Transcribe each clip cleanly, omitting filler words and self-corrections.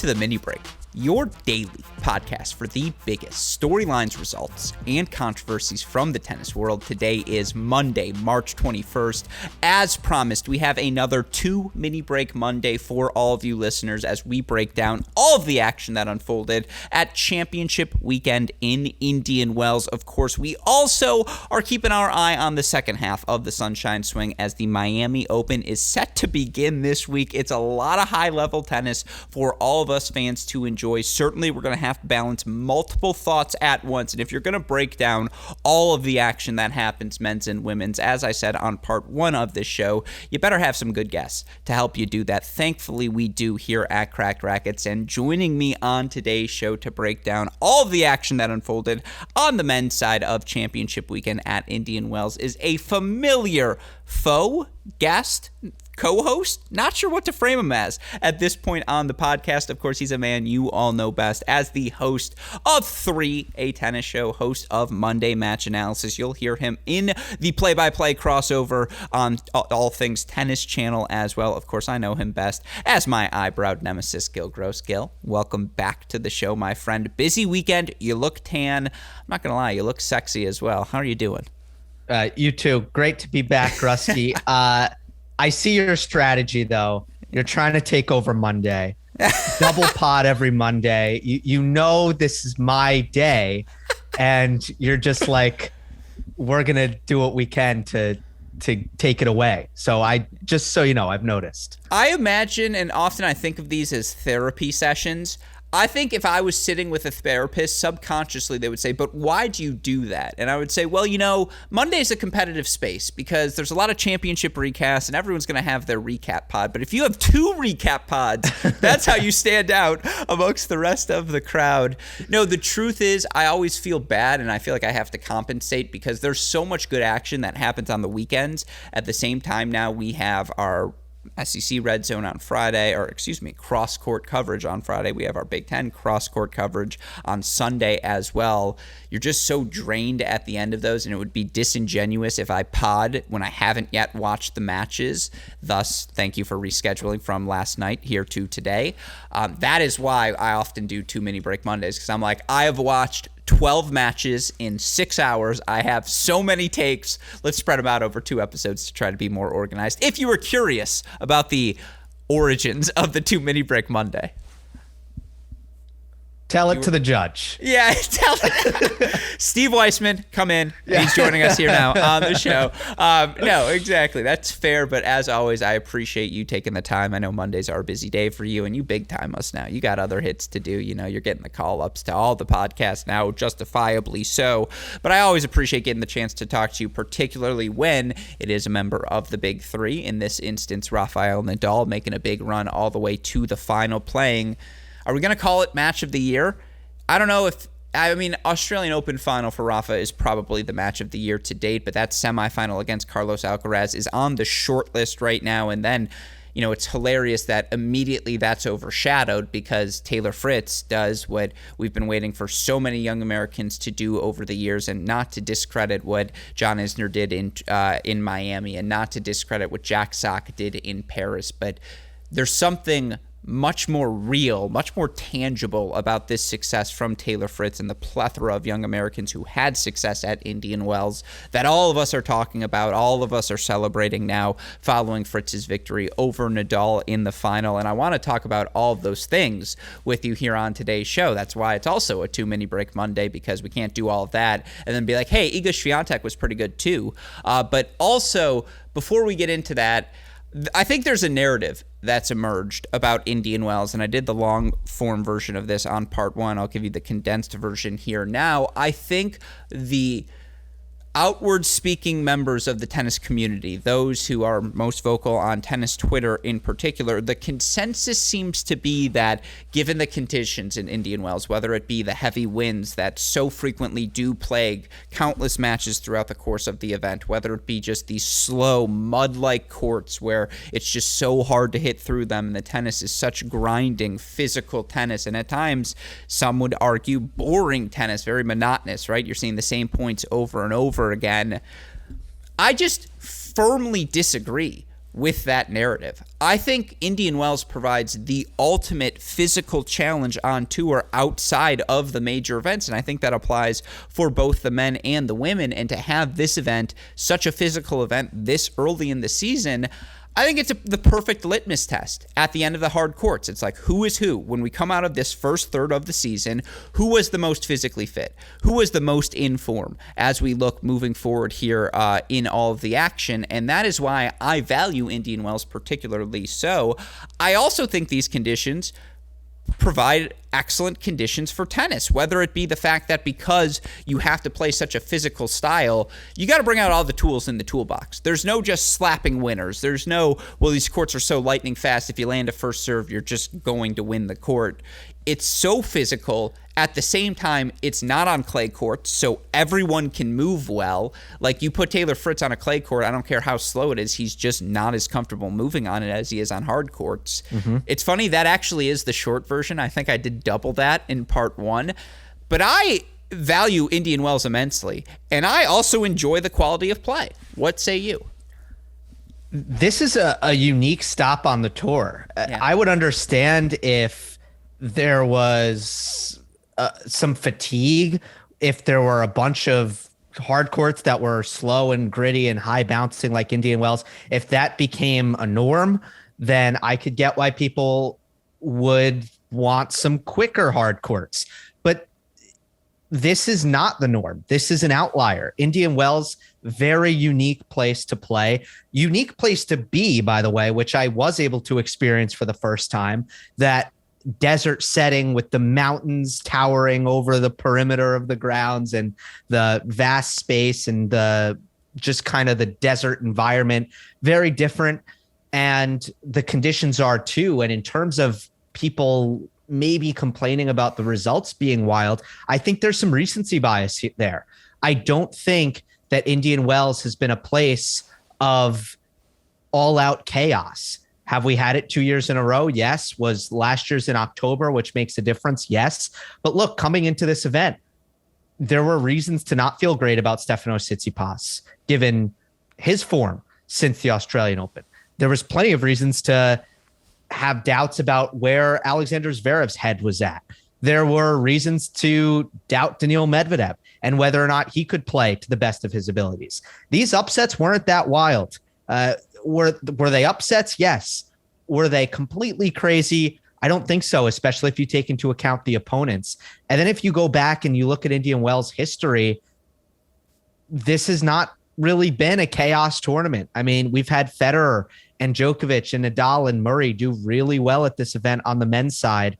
to the Mini Break, your daily podcast for the biggest storylines, results, and controversies from the tennis world. Today is Monday, March 21st. As promised, we have another 2 Mini Break Monday for all of you listeners as we break down all of the action that unfolded at Championship Weekend in Indian Wells. Of course, we also are keeping our eye on the second half of the Sunshine Swing as the Miami Open is set to begin this week. It's a lot of high-level tennis for all of us fans to enjoy. Certainly, we're going to have to balance multiple thoughts at once, and if you're going to break down all of the action that happens, men's and women's, as I said on part 1 of this show, you better have some good guests to help you do that. Thankfully, we do here at Cracked Rackets, and joining me on today's show to break down all of the action that unfolded on the men's side of Championship Weekend at Indian Wells is a familiar faux guest, co-host, not sure what to frame him as at this point on the podcast. Of course, he's a man you all know best as the host of 3, a tennis show, host of Monday Match Analysis. You'll hear him in the play-by-play crossover on All Things Tennis channel as well. Of course, I know him best as my eyebrowed nemesis, Gill. Gill, welcome back to the show, my friend. Busy weekend. You look tan. I'm not going to lie, you look sexy as well. How are you doing? You too. Great to be back, Grusky. I see your strategy, though. You're trying to take over Monday. Double pod every Monday. You know this is my day, and you're just like, we're going to do what we can to take it away. So just so you know, I've noticed. I imagine, and often I think of these as therapy sessions. I think if I was sitting with a therapist, subconsciously they would say, but why do you do that? And I would say, well, you know, Monday's a competitive space because there's a lot of championship recasts and everyone's going to have their recap pod. But if you have 2 recap pods, that's how you stand out amongst the rest of the crowd. No, the truth is I always feel bad and I feel like I have to compensate because there's so much good action that happens on the weekends. At the same time now we have our SEC Red Zone on Friday, cross-court coverage on Friday. We have our Big Ten cross-court coverage on Sunday as well. You're just so drained at the end of those, and it would be disingenuous if I pod when I haven't yet watched the matches. Thus, thank you for rescheduling from last night here to today. That is why I often do 2 Mini Break Mondays, because I'm like, I have watched 12 matches in 6 hours. I have so many takes. Let's spread them out over 2 episodes to try to be more organized. If you were curious about the origins of the 2 Mini Break Monday. Tell it to the judge. Yeah, tell it. Steve Weissman, come in. Yeah. He's joining us here now on the show. No, exactly. That's fair. But as always, I appreciate you taking the time. I know Mondays are a busy day for you, and you big time us now. You got other hits to do. You know, you're getting the call-ups to all the podcasts now, justifiably so. But I always appreciate getting the chance to talk to you, particularly when it is a member of the Big Three. In this instance, Rafael Nadal making a big run all the way to the final, playing. Are we going to call it match of the year? I don't know Australian Open final for Rafa is probably the match of the year to date, but that semifinal against Carlos Alcaraz is on the short list right now. And then, you know, it's hilarious that immediately that's overshadowed because Taylor Fritz does what we've been waiting for so many young Americans to do over the years, and not to discredit what John Isner did in Miami and not to discredit what Jack Sock did in Paris. But there's something much more real, much more tangible about this success from Taylor Fritz and the plethora of young Americans who had success at Indian Wells that all of us are talking about, all of us are celebrating now following Fritz's victory over Nadal in the final. And I want to talk about all of those things with you here on today's show. That's why it's also a 2 Mini Break Monday, because we can't do all of that and then be like, hey, Iga Swiatek was pretty good too. But also, before we get into that, I think there's a narrative that's emerged about Indian Wells, and I did the long-form version of this on part 1. I'll give you the condensed version here now. I think the outward-speaking members of the tennis community, those who are most vocal on tennis Twitter in particular, the consensus seems to be that given the conditions in Indian Wells, whether it be the heavy winds that so frequently do plague countless matches throughout the course of the event, whether it be just these slow, mud-like courts where it's just so hard to hit through them, and the tennis is such grinding, physical tennis, and at times, some would argue, boring tennis, very monotonous, right? You're seeing the same points over and over again. I just firmly disagree with that narrative. I think Indian Wells provides the ultimate physical challenge on tour outside of the major events, and I think that applies for both the men and the women. And to have this event, such a physical event this early in the season, I think it's the perfect litmus test at the end of the hard courts. It's like, who is who? When we come out of this first third of the season, who was the most physically fit? Who was the most in form as we look moving forward here in all of the action? And that is why I value Indian Wells particularly so. I also think these conditions provide excellent conditions for tennis, whether it be the fact that because you have to play such a physical style, you got to bring out all the tools in the toolbox. There's no just slapping winners. There's no, well, these courts are so lightning fast, if you land a first serve, you're just going to win the court. It's so physical. At the same time, it's not on clay courts, so everyone can move well. Like, you put Taylor Fritz on a clay court, I don't care how slow it is, he's just not as comfortable moving on it as he is on hard courts. It's funny, that actually is the short version. I think I did double that in part one. But I value Indian Wells immensely, and I also enjoy the quality of play. What say you? This is a unique stop on the tour. Yeah. I would understand if there was some fatigue, if there were a bunch of hard courts that were slow and gritty and high bouncing like Indian Wells. If that became a norm, then I could get why people would want some quicker hard courts. But this is not the norm. This is an outlier. Indian Wells, very unique place to play, unique place to be, by the way, which I was able to experience for the first time. That desert setting with the mountains towering over the perimeter of the grounds and the vast space and the just kind of the desert environment, very different. And the conditions are too. And in terms of people maybe complaining about the results being wild, I think there's some recency bias there. I don't think that Indian Wells has been a place of all out chaos. Have we had it 2 years in a row? Yes. Was last year's in October, which makes a difference? Yes. But look, coming into this event, there were reasons to not feel great about Stefanos Tsitsipas, given his form since the Australian Open. There was plenty of reasons to have doubts about where Alexander Zverev's head was at. There were reasons to doubt Daniil Medvedev and whether or not he could play to the best of his abilities. These upsets weren't that wild. Were they upsets? Yes. Were they completely crazy? I don't think so, especially if you take into account the opponents. And then if you go back and you look at Indian Wells' history, this has not really been a chaos tournament. I mean, we've had Federer and Djokovic and Nadal and Murray do really well at this event on the men's side.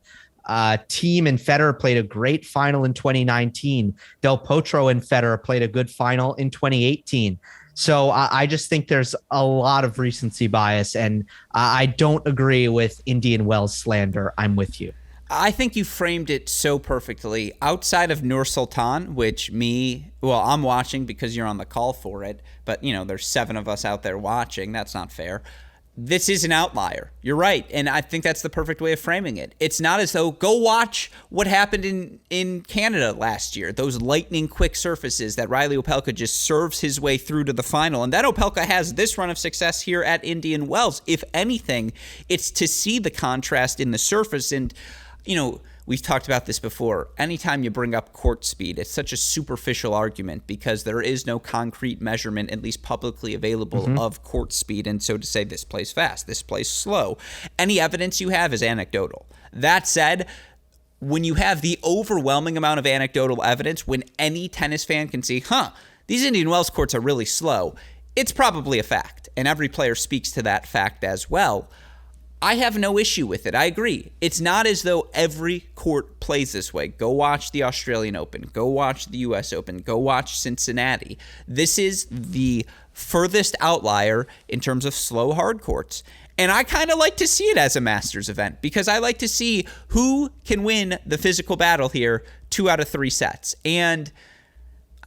Team and Federer played a great final in 2019. Del Potro and Federer played a good final in 2018. So I just think there's a lot of recency bias, and I don't agree with Indian Wells slander. I'm with you. I think you framed it so perfectly. Outside of Nur Sultan, which I'm watching because you're on the call for it, but there's 7 of us out there watching. That's not fair. This is an outlier. You're right. And I think that's the perfect way of framing it. It's not as though go watch what happened in Canada last year. Those lightning quick surfaces that Riley Opelka just serves his way through to the final. And that Opelka has this run of success here at Indian Wells. If anything, it's to see the contrast in the surface. And, we've talked about this before. Anytime you bring up court speed, it's such a superficial argument because there is no concrete measurement, at least publicly available, of court speed. And so to say this plays fast, this plays slow, any evidence you have is anecdotal. That said, when you have the overwhelming amount of anecdotal evidence, when any tennis fan can see, these Indian Wells courts are really slow, it's probably a fact. And every player speaks to that fact as well. I have no issue with it. I agree. It's not as though every court plays this way. Go watch the Australian Open. Go watch the US Open. Go watch Cincinnati. This is the furthest outlier in terms of slow hard courts. And I kind of like to see it as a Masters event because I like to see who can win the physical battle here 2 out of 3 sets. And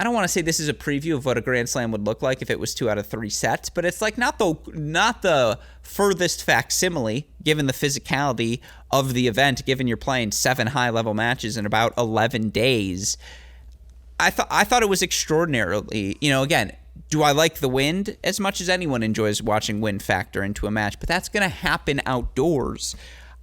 I don't want to say this is a preview of what a Grand Slam would look like if it was 2 out of 3 sets, but it's like not the furthest facsimile, given the physicality of the event, given you're playing 7 high-level matches in about 11 days. I thought it was extraordinarily, again, Do I like the wind as much as anyone enjoys watching wind factor into a match? But that's going to happen outdoors.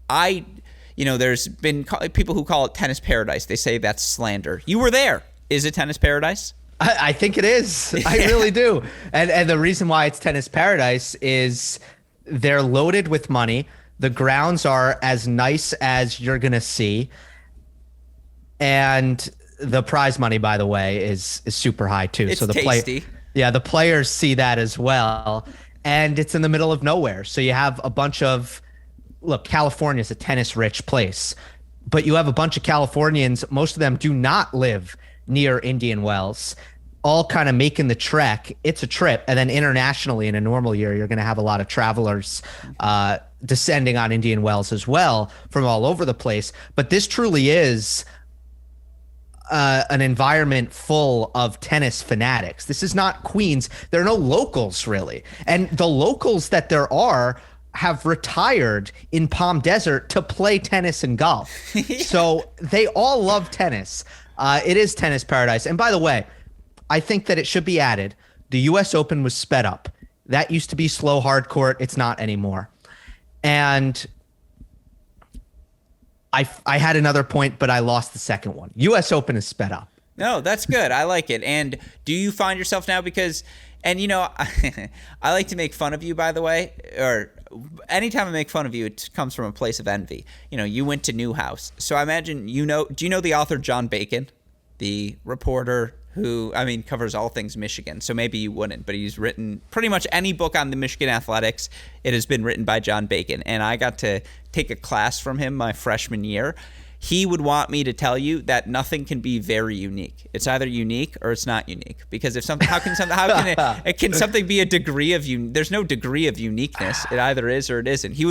There's been people who call it tennis paradise. They say that's slander. You were there. Is it tennis paradise? I think it is. I really do. And the reason why it's tennis paradise is they're loaded with money. The grounds are as nice as you're going to see. And the prize money, by the way, is super high too. It's so the tasty. The players see that as well. And it's in the middle of nowhere. So you have a bunch of, California is a tennis rich place, but you have a bunch of Californians. Most of them do not live near Indian Wells, all kind of making the trek. It's a trip. And then internationally in a normal year, you're going to have a lot of travelers descending on Indian Wells as well from all over the place. But this truly is an environment full of tennis fanatics. This is not Queens. There are no locals really. And the locals that there are have retired in Palm Desert to play tennis and golf. So they all love tennis. It is tennis paradise. And by the way, I think that it should be added. The US Open was sped up. That used to be slow hard court. It's not anymore. And I had another point, but I lost the second one. US Open is sped up. No, that's good. I like it. And do you find yourself now I like to make fun of you, by the way, or anytime I make fun of you, it comes from a place of envy. You went to Newhouse. So I imagine, do you know the author John Bacon, the reporter who, covers all things Michigan? So maybe you wouldn't, but he's written pretty much any book on the Michigan athletics. It has been written by John Bacon. And I got to take a class from him my freshman year. He would want me to tell you that nothing can be very unique. It's either unique or it's not unique. Because if something, how can something be a degree of there's no degree of uniqueness. It either is or it isn't. He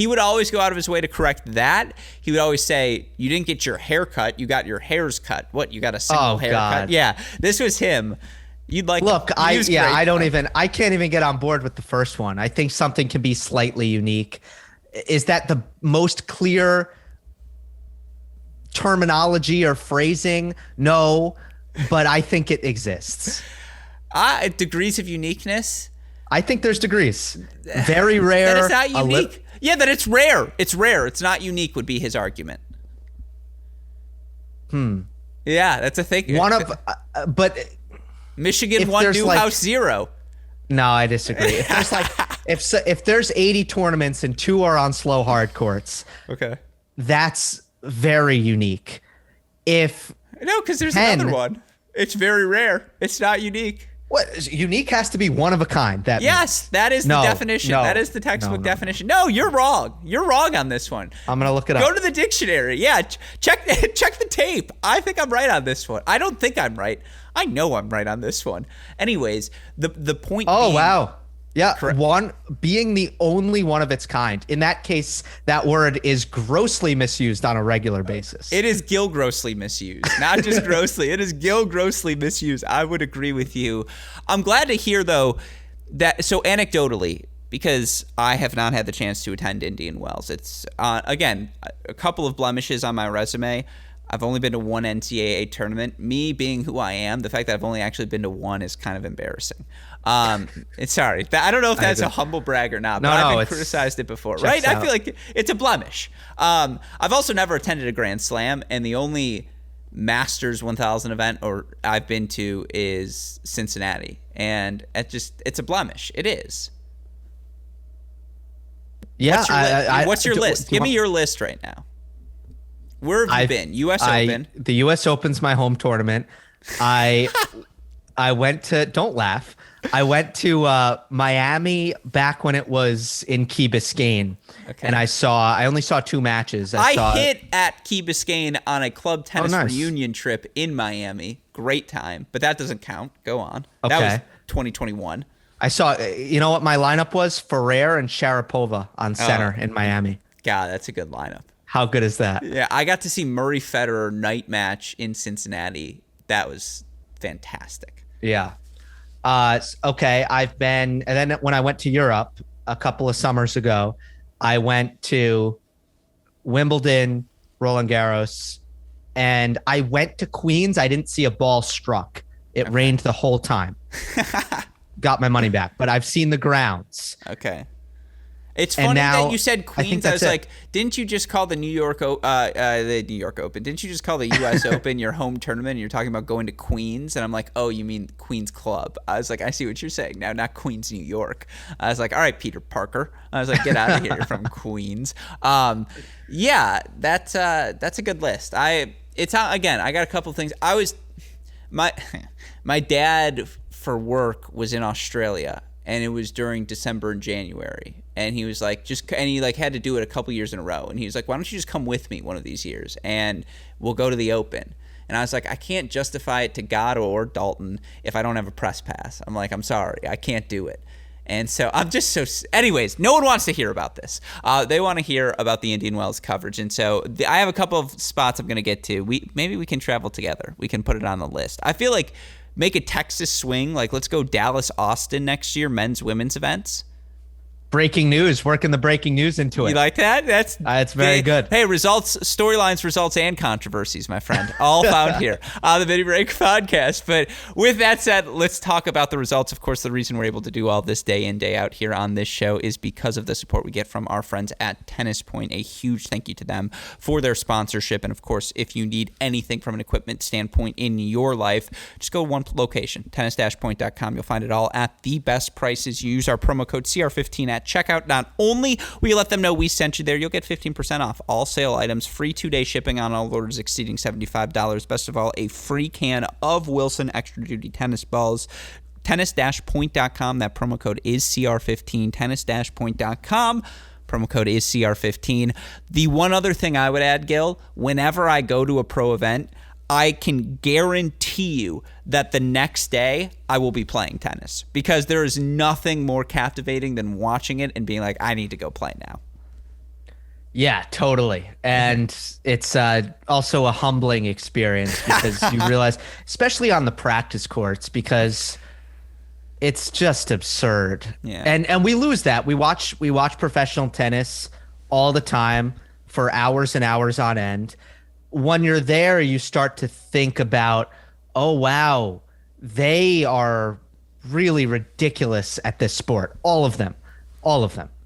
would always go out of his way to correct that. He would always say, "You didn't get your hair cut. You got your hairs cut. What? You got a single haircut?" Yeah, this was him. I can't even get on board with the first one. I think something can be slightly unique. Is that the most clear terminology or phrasing? No, but I think it exists. Degrees of uniqueness? I think there's degrees. Very rare. That it's not unique? That it's rare. It's rare. It's not unique would be his argument. Yeah, that's a thing. But Michigan won Newhouse 0. No, I disagree. If there's 80 tournaments and 2 are on slow hard courts, okay, that's very unique. Because there's another one. It's very rare. It's not unique. What? Unique has to be one of a kind. That is the definition. That is the textbook definition. No, you're wrong. You're wrong on this one. I'm gonna look it up. Go to the dictionary. Yeah, check the tape. I think I'm right on this one. I don't think I'm right. I know I'm right on this one. Anyways, the point. Oh, being, wow. Yeah, correct. One being the only one of its kind. In that case, that word is grossly misused on a regular basis. It is Gill grossly misused, not just grossly. It is Gill grossly misused. I would agree with you. I'm glad to hear, though, that so anecdotally, because I have not had the chance to attend Indian Wells. It's, again, a couple of blemishes on my resume. I've only been to one NCAA tournament. Me being who I am, the fact that I've only actually been to one is kind of embarrassing. Sorry. I don't know if that's a humble brag or not, but I've been criticized it before, right? I feel like it's a blemish. I've also never attended a Grand Slam, and the only Masters 1000 event I've been to is Cincinnati, and it's a blemish. It is. Yeah. What's your list? Give me your list right now. Where have you been? U.S. Open. The U.S. Open's my home tournament. I went to, don't laugh. I went to Miami back when it was in Key Biscayne. Okay. And I only saw 2 matches. I hit at Key Biscayne on a club tennis reunion trip in Miami. Great time, but that doesn't count. Go on. Okay. That was 2021. I saw, you know what my lineup was? Ferrer and Sharapova on center in Miami. God, that's a good lineup. How good is that? Yeah, I got to see Murray Federer night match in Cincinnati. That was fantastic. Yeah. Okay, and then when I went to Europe a couple of summers ago, I went to Wimbledon, Roland Garros, and I went to Queens. I didn't see a ball struck. It rained the whole time. got my money back, but I've seen the grounds. Okay. It's funny that you said Queens. I was like, didn't you just call the New York Open? Didn't you just call the U.S. Open your home tournament? And you're talking about going to Queens, and I'm like, oh, you mean Queens Club? I was like, I see what you're saying now, not Queens, New York. I was like, all right, Peter Parker. I was like, get out of here, you're from Queens. Yeah, that's a good list. It's again, I got a couple of things. My dad for work was in Australia. And it was during December and January. And he was like, he had to do it a couple years in a row. And he was like, why don't you just come with me one of these years and we'll go to the Open. And I was like, I can't justify it to God or Dalton if I don't have a press pass. I'm like, I'm sorry, I can't do it. And so I'm just anyways, no one wants to hear about this. They want to hear about the Indian Wells coverage. And so I have a couple of spots I'm going to get to. Maybe we can travel together. We can put it on the list. I feel like make a Texas swing. Like, let's go Dallas, Austin next year, men's, women's events. Breaking news, working the breaking news into it. You like that? That's very good. Hey, results, storylines, results, and controversies, my friend. All found here on the Mini Break podcast. But with that said, let's talk about the results. Of course, the reason we're able to do all this day in, day out here on this show is because of the support we get from our friends at Tennis Point. A huge thank you to them for their sponsorship. And of course, if you need anything from an equipment standpoint in your life, just go to one location, tennis-point.com. You'll find it all at the best prices. You use our promo code CR15 at checkout. Not only will you let them know we sent you there, you'll get 15% off all sale items, free 2-day shipping on all orders exceeding $75. Best of all, a free can of Wilson Extra Duty tennis balls. Tennis-point.com. That promo code is CR15. Tennis-point.com. Promo code is CR15. The one other thing I would add, Gill, whenever I go to a pro event, I can guarantee you that the next day I will be playing tennis, because there is nothing more captivating than watching it and being like, I need to go play now. Yeah, totally. And it's also a humbling experience, because you realize, especially on the practice courts, because it's just absurd. Yeah. And we lose that. We watch professional tennis all the time for hours and hours on end. When you're there, you start to think about, oh, wow, they are really ridiculous at this sport. All of them.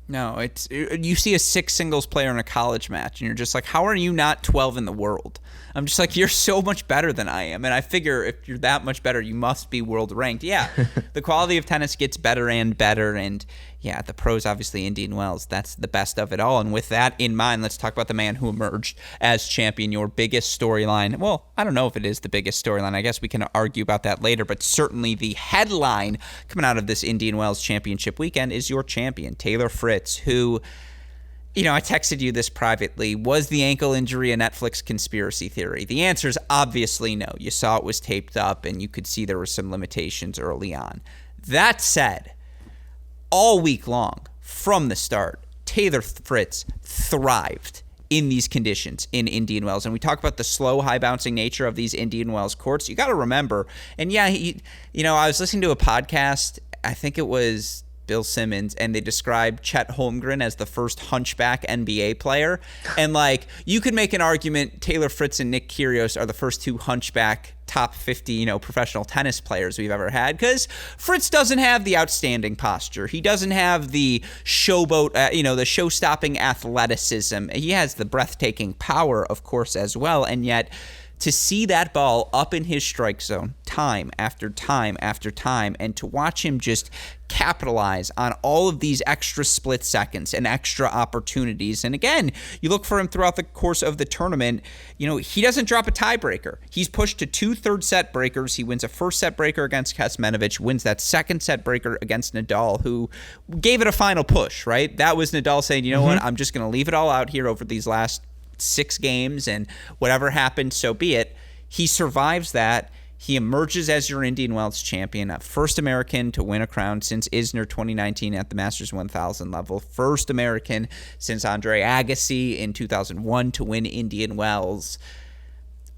No, you see a 6 singles player in a college match, and you're just like, how are you not 12 in the world? I'm just like, you're so much better than I am. And I figure if you're that much better, you must be world ranked. Yeah, the quality of tennis gets better and better. And yeah, the pros, obviously, Indian Wells, that's the best of it all. And with that in mind, let's talk about the man who emerged as champion, your biggest storyline. Well, I don't know if it is the biggest storyline. I guess we can argue about that later. But certainly the headline coming out of this Indian Wells championship weekend is your champion, Taylor Fritz, who, you know, I texted you this privately. Was the ankle injury a Netflix conspiracy theory? The answer is obviously no. You saw it was taped up, and you could see there were some limitations early on. That said, all week long, from the start, Taylor Fritz thrived in these conditions in Indian Wells. And we talk about the slow, high-bouncing nature of these Indian Wells courts. You got to remember, and yeah, I was listening to a podcast, I think it was Bill Simmons, and they described Chet Holmgren as the first hunchback NBA player. And like, you could make an argument Taylor Fritz and Nick Kyrgios are the first 2 hunchback top 50, professional tennis players we've ever had, because Fritz doesn't have the outstanding posture. He doesn't have the showboat, the show-stopping athleticism. He has the breathtaking power, of course, as well. And yet, to see that ball up in his strike zone time after time after time, and to watch him just capitalize on all of these extra split seconds and extra opportunities. And again, you look for him throughout the course of the tournament, he doesn't drop a tiebreaker. He's pushed to 2 third-set breakers. He wins a first-set breaker against Kecmanovic, wins that second-set breaker against Nadal, who gave it a final push, right? That was Nadal saying, you know what, I'm just going to leave it all out here over these last 6 games, and whatever happened, so be it. He survives that. He emerges as your Indian Wells champion, first American to win a crown since Isner 2019 at the Masters 1000 level, first American since Andre Agassi in 2001 to win Indian Wells.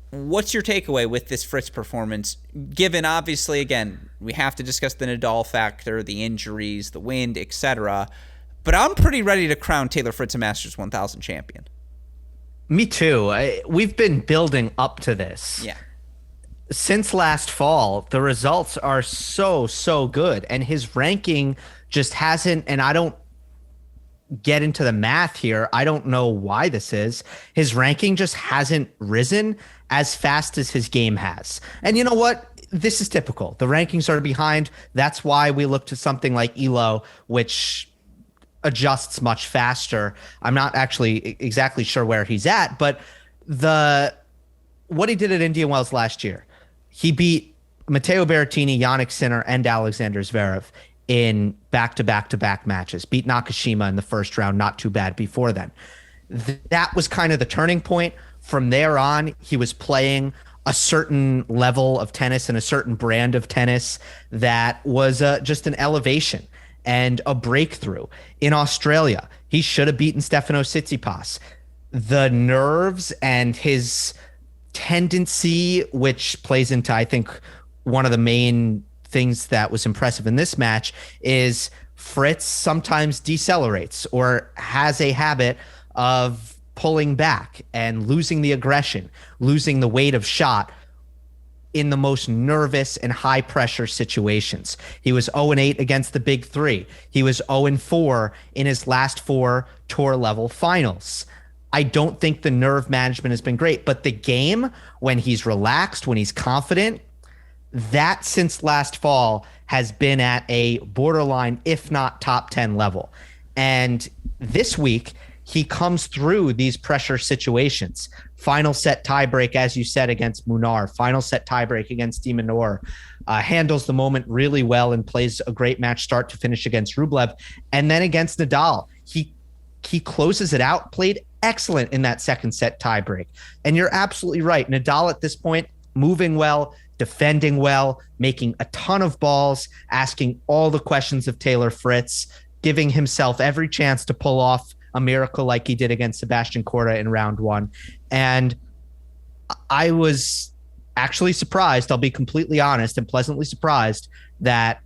What's your takeaway with this Fritz performance, given, obviously, again, we have to discuss the Nadal factor, the injuries, the wind, etc., but I'm pretty ready to crown Taylor Fritz a Masters 1000 champion. Me too. We've been building up to this. Yeah. since last fall, the results are so good. And his ranking just hasn't, and I don't get into the math here. I don't know why this is. His ranking just hasn't risen as fast as his game has. And you know what? This is typical. The rankings are behind. That's why we look to something like ELO, which adjusts much faster. I'm not actually exactly sure where he's at, but what he did at Indian Wells last year, he beat Matteo Berrettini, Yannick Sinner, and Alexander Zverev in back-to-back-to-back matches. Beat Nakashima in the first round, not too bad before then. That was kind of the turning point. From there on, he was playing a certain level of tennis and a certain brand of tennis that was just an elevation and a breakthrough. In Australia, he should have beaten Stefanos Tsitsipas. The nerves and his tendency, which plays into, I think, one of the main things that was impressive in this match, is Fritz sometimes decelerates or has a habit of pulling back and losing the aggression, losing the weight of shot in the most nervous and high pressure situations. He was 0-8 against the big three. He was 0-4 in his last 4 tour level finals. I don't think the nerve management has been great, but the game, when he's relaxed, when he's confident, that since last fall has been at a borderline, if not top 10 level. And this week, he comes through these pressure situations. Final set tiebreak, as you said, against Munar. Final set tiebreak against De Minaur. Handles the moment really well and plays a great match start to finish against Rublev. And then against Nadal, he closes it out, played excellent in that second set tiebreak. And you're absolutely right. Nadal at this point, moving well, defending well, making a ton of balls, asking all the questions of Taylor Fritz, giving himself every chance to pull off a miracle like he did against Sebastian Korda in round 1. And I was actually surprised, I'll be completely honest, and pleasantly surprised that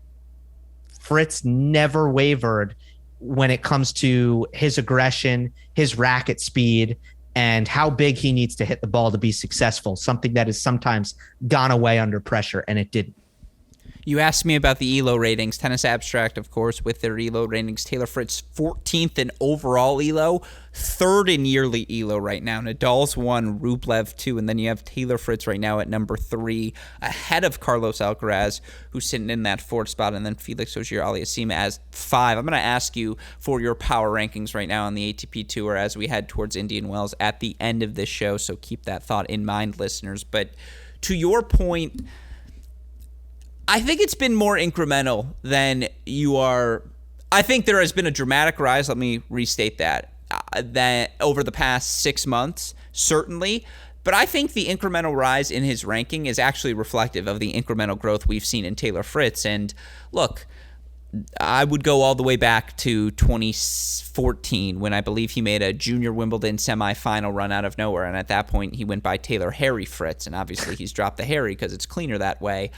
Fritz never wavered when it comes to his aggression, his racket speed, and how big he needs to hit the ball to be successful, something that has sometimes gone away under pressure, and it didn't. You asked me about the ELO ratings. Tennis Abstract, of course, with their ELO ratings. Taylor Fritz, 14th in overall ELO, 3rd in yearly ELO right now. Nadal's 1, Rublev 2, and then you have Taylor Fritz right now at number 3, ahead of Carlos Alcaraz, who's sitting in that 4th spot, and then Felix Auger-Aliassime as 5. I'm going to ask you for your power rankings right now on the ATP Tour as we head towards Indian Wells at the end of this show, so keep that thought in mind, listeners. But to your point, I think it's been more incremental than you are. I think there has been a dramatic rise. Let me restate that over the past 6 months, certainly. But I think the incremental rise in his ranking is actually reflective of the incremental growth we've seen in Taylor Fritz. And look, I would go all the way back to 2014 when I believe he made a junior Wimbledon semifinal run out of nowhere. And at that point, he went by Taylor Harry Fritz. And obviously, he's dropped the Harry because it's cleaner that way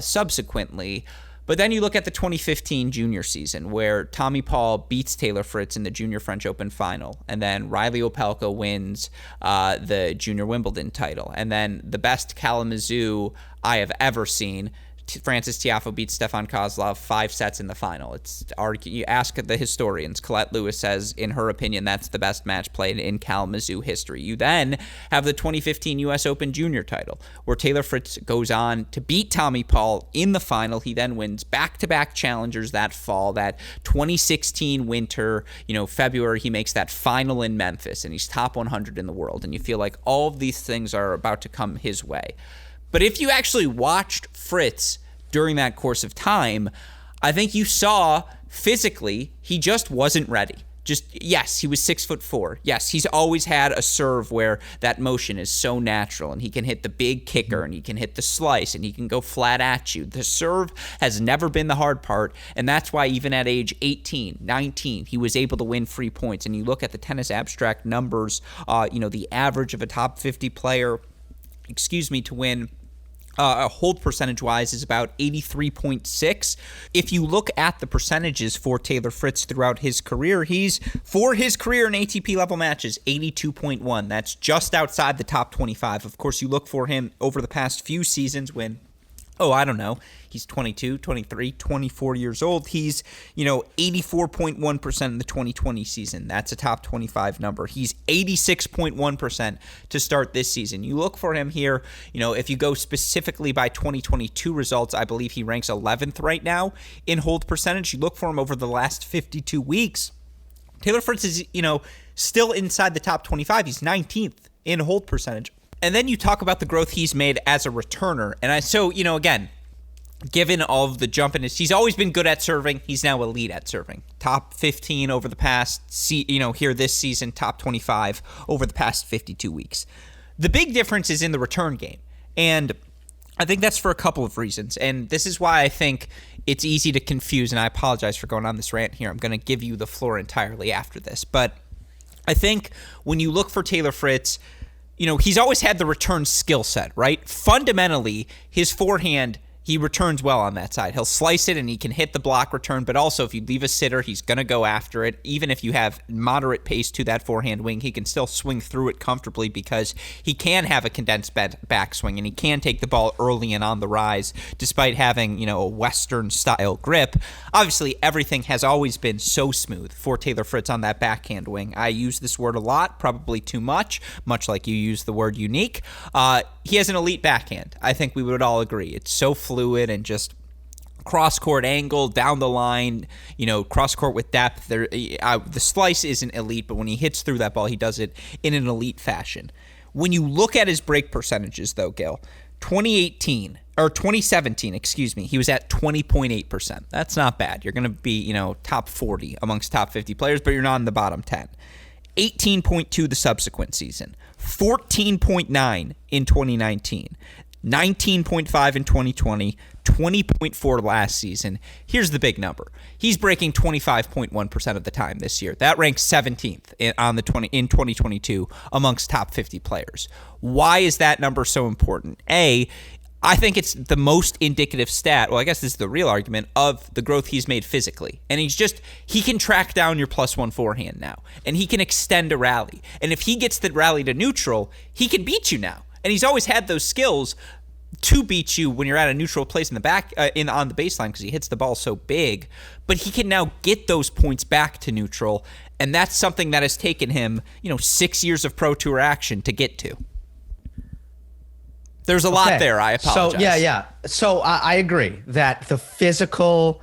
subsequently. But then you look at the 2015 junior season where Tommy Paul beats Taylor Fritz in the Junior French Open final. And then Riley Opelka wins the Junior Wimbledon title. And then the best Kalamazoo I have ever seen, Francis Tiafoe beats Stefan Kozlov 5 sets in the final. You ask the historians. Colette Lewis says, in her opinion, that's the best match played in Kalamazoo history. You then have the 2015 U.S. Open Junior title, where Taylor Fritz goes on to beat Tommy Paul in the final. He then wins back-to-back challengers that fall. That 2016 winter, February, he makes that final in Memphis, and he's top 100 in the world. And you feel like all of these things are about to come his way. But if you actually watched Fritz during that course of time, I think you saw physically he just wasn't ready. Yes, he was 6'4". Yes, he's always had a serve where that motion is so natural, and he can hit the big kicker, and he can hit the slice, and he can go flat at you. The serve has never been the hard part, and that's why even at age 18, 19, he was able to win free points. And you look at the Tennis Abstract numbers, the average of a top 50 player, to win hold percentage-wise is about 83.6. If you look at the percentages for Taylor Fritz throughout his career, for his career in ATP level matches, 82.1. That's just outside the top 25. Of course, you look for him over the past few seasons when, I don't know, he's 22, 23, 24 years old. He's, 84.1% in the 2020 season. That's a top 25 number. He's 86.1% to start this season. You look for him here, if you go specifically by 2022 results, I believe he ranks 11th right now in hold percentage. You look for him over the last 52 weeks. Taylor Fritz is, still inside the top 25. He's 19th in hold percentage. And then you talk about the growth he's made as a returner. And again, given all of the jump in he's always been good at serving. He's now elite at serving. Top 15 over the past, here this season, top 25 over the past 52 weeks. The big difference is in the return game. And I think that's for a couple of reasons. And this is why I think it's easy to confuse. And I apologize for going on this rant here. I'm going to give you the floor entirely after this. But I think when you look for Taylor Fritz, he's always had the return skill set, right? Fundamentally, his forehand, he returns well on that side. He'll slice it and he can hit the block return, but also if you leave a sitter, he's going to go after it. Even if you have moderate pace to that forehand wing, he can still swing through it comfortably because he can have a condensed backswing and he can take the ball early and on the rise despite having, a Western-style grip. Obviously, everything has always been so smooth for Taylor Fritz on that backhand wing. I use this word a lot, probably too much like you use the word unique. He has an elite backhand. I think we would all agree. It's so fluid and just cross-court angle, down the line, cross-court with depth. The slice isn't elite, but when he hits through that ball, he does it in an elite fashion. When you look at his break percentages, though, Gill, 2017, he was at 20.8%. That's not bad. You're going to be, top 40 amongst top 50 players, but you're not in the bottom 10. 18.2 the subsequent season, 14.9 in 2019, 19.5 in 2020, 20.4 last season. Here's the big number. He's breaking 25.1% of the time this year. That ranks 17th in 2022 amongst top 50 players. Why is that number so important? I think it's the most indicative stat, well, I guess this is the real argument, of the growth he's made physically. And he can track down your +1 forehand now. And he can extend a rally. And if he gets the rally to neutral, he can beat you now. And he's always had those skills to beat you when you're at a neutral place in the back, on the baseline, because he hits the ball so big. But he can now get those points back to neutral. And that's something that has taken him, 6 years of Pro Tour action to get to. There's a lot there. I apologize. So I agree that the physical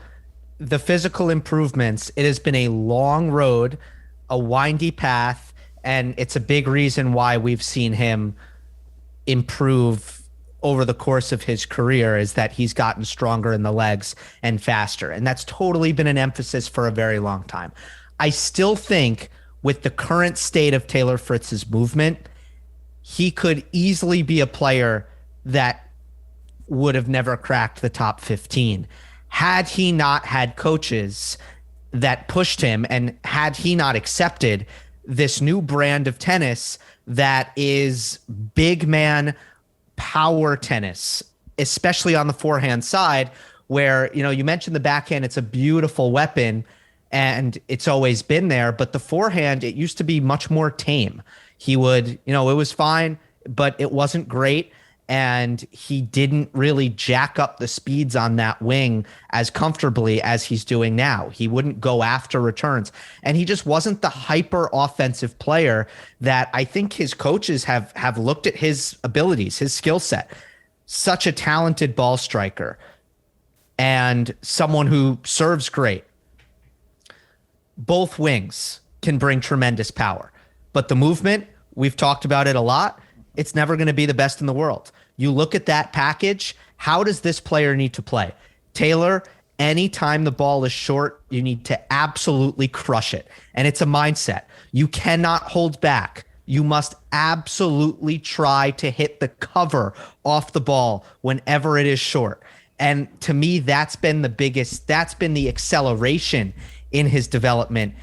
improvements, it has been a long road, a windy path, and it's a big reason why we've seen him improve over the course of his career, is that he's gotten stronger in the legs and faster. And that's totally been an emphasis for a very long time. I still think with the current state of Taylor Fritz's movement, he could easily be a player that would have never cracked the top 15 had he not had coaches that pushed him, and had he not accepted this new brand of tennis that is big man power tennis, especially on the forehand side, where, you mentioned the backhand, it's a beautiful weapon and it's always been there, but the forehand, it used to be much more tame. He would, it was fine, but it wasn't great. And he didn't really jack up the speeds on that wing as comfortably as he's doing now. He wouldn't go after returns. And he just wasn't the hyper offensive player that I think his coaches have looked at his abilities, his skill set. Such a talented ball striker and someone who serves great. Both wings can bring tremendous power. But the movement, we've talked about it a lot, it's never going to be the best in the world. You look at that package, how does this player need to play? Taylor, anytime the ball is short, you need to absolutely crush it. And it's a mindset. You cannot hold back. You must absolutely try to hit the cover off the ball whenever it is short. And to me, that's been the acceleration in his development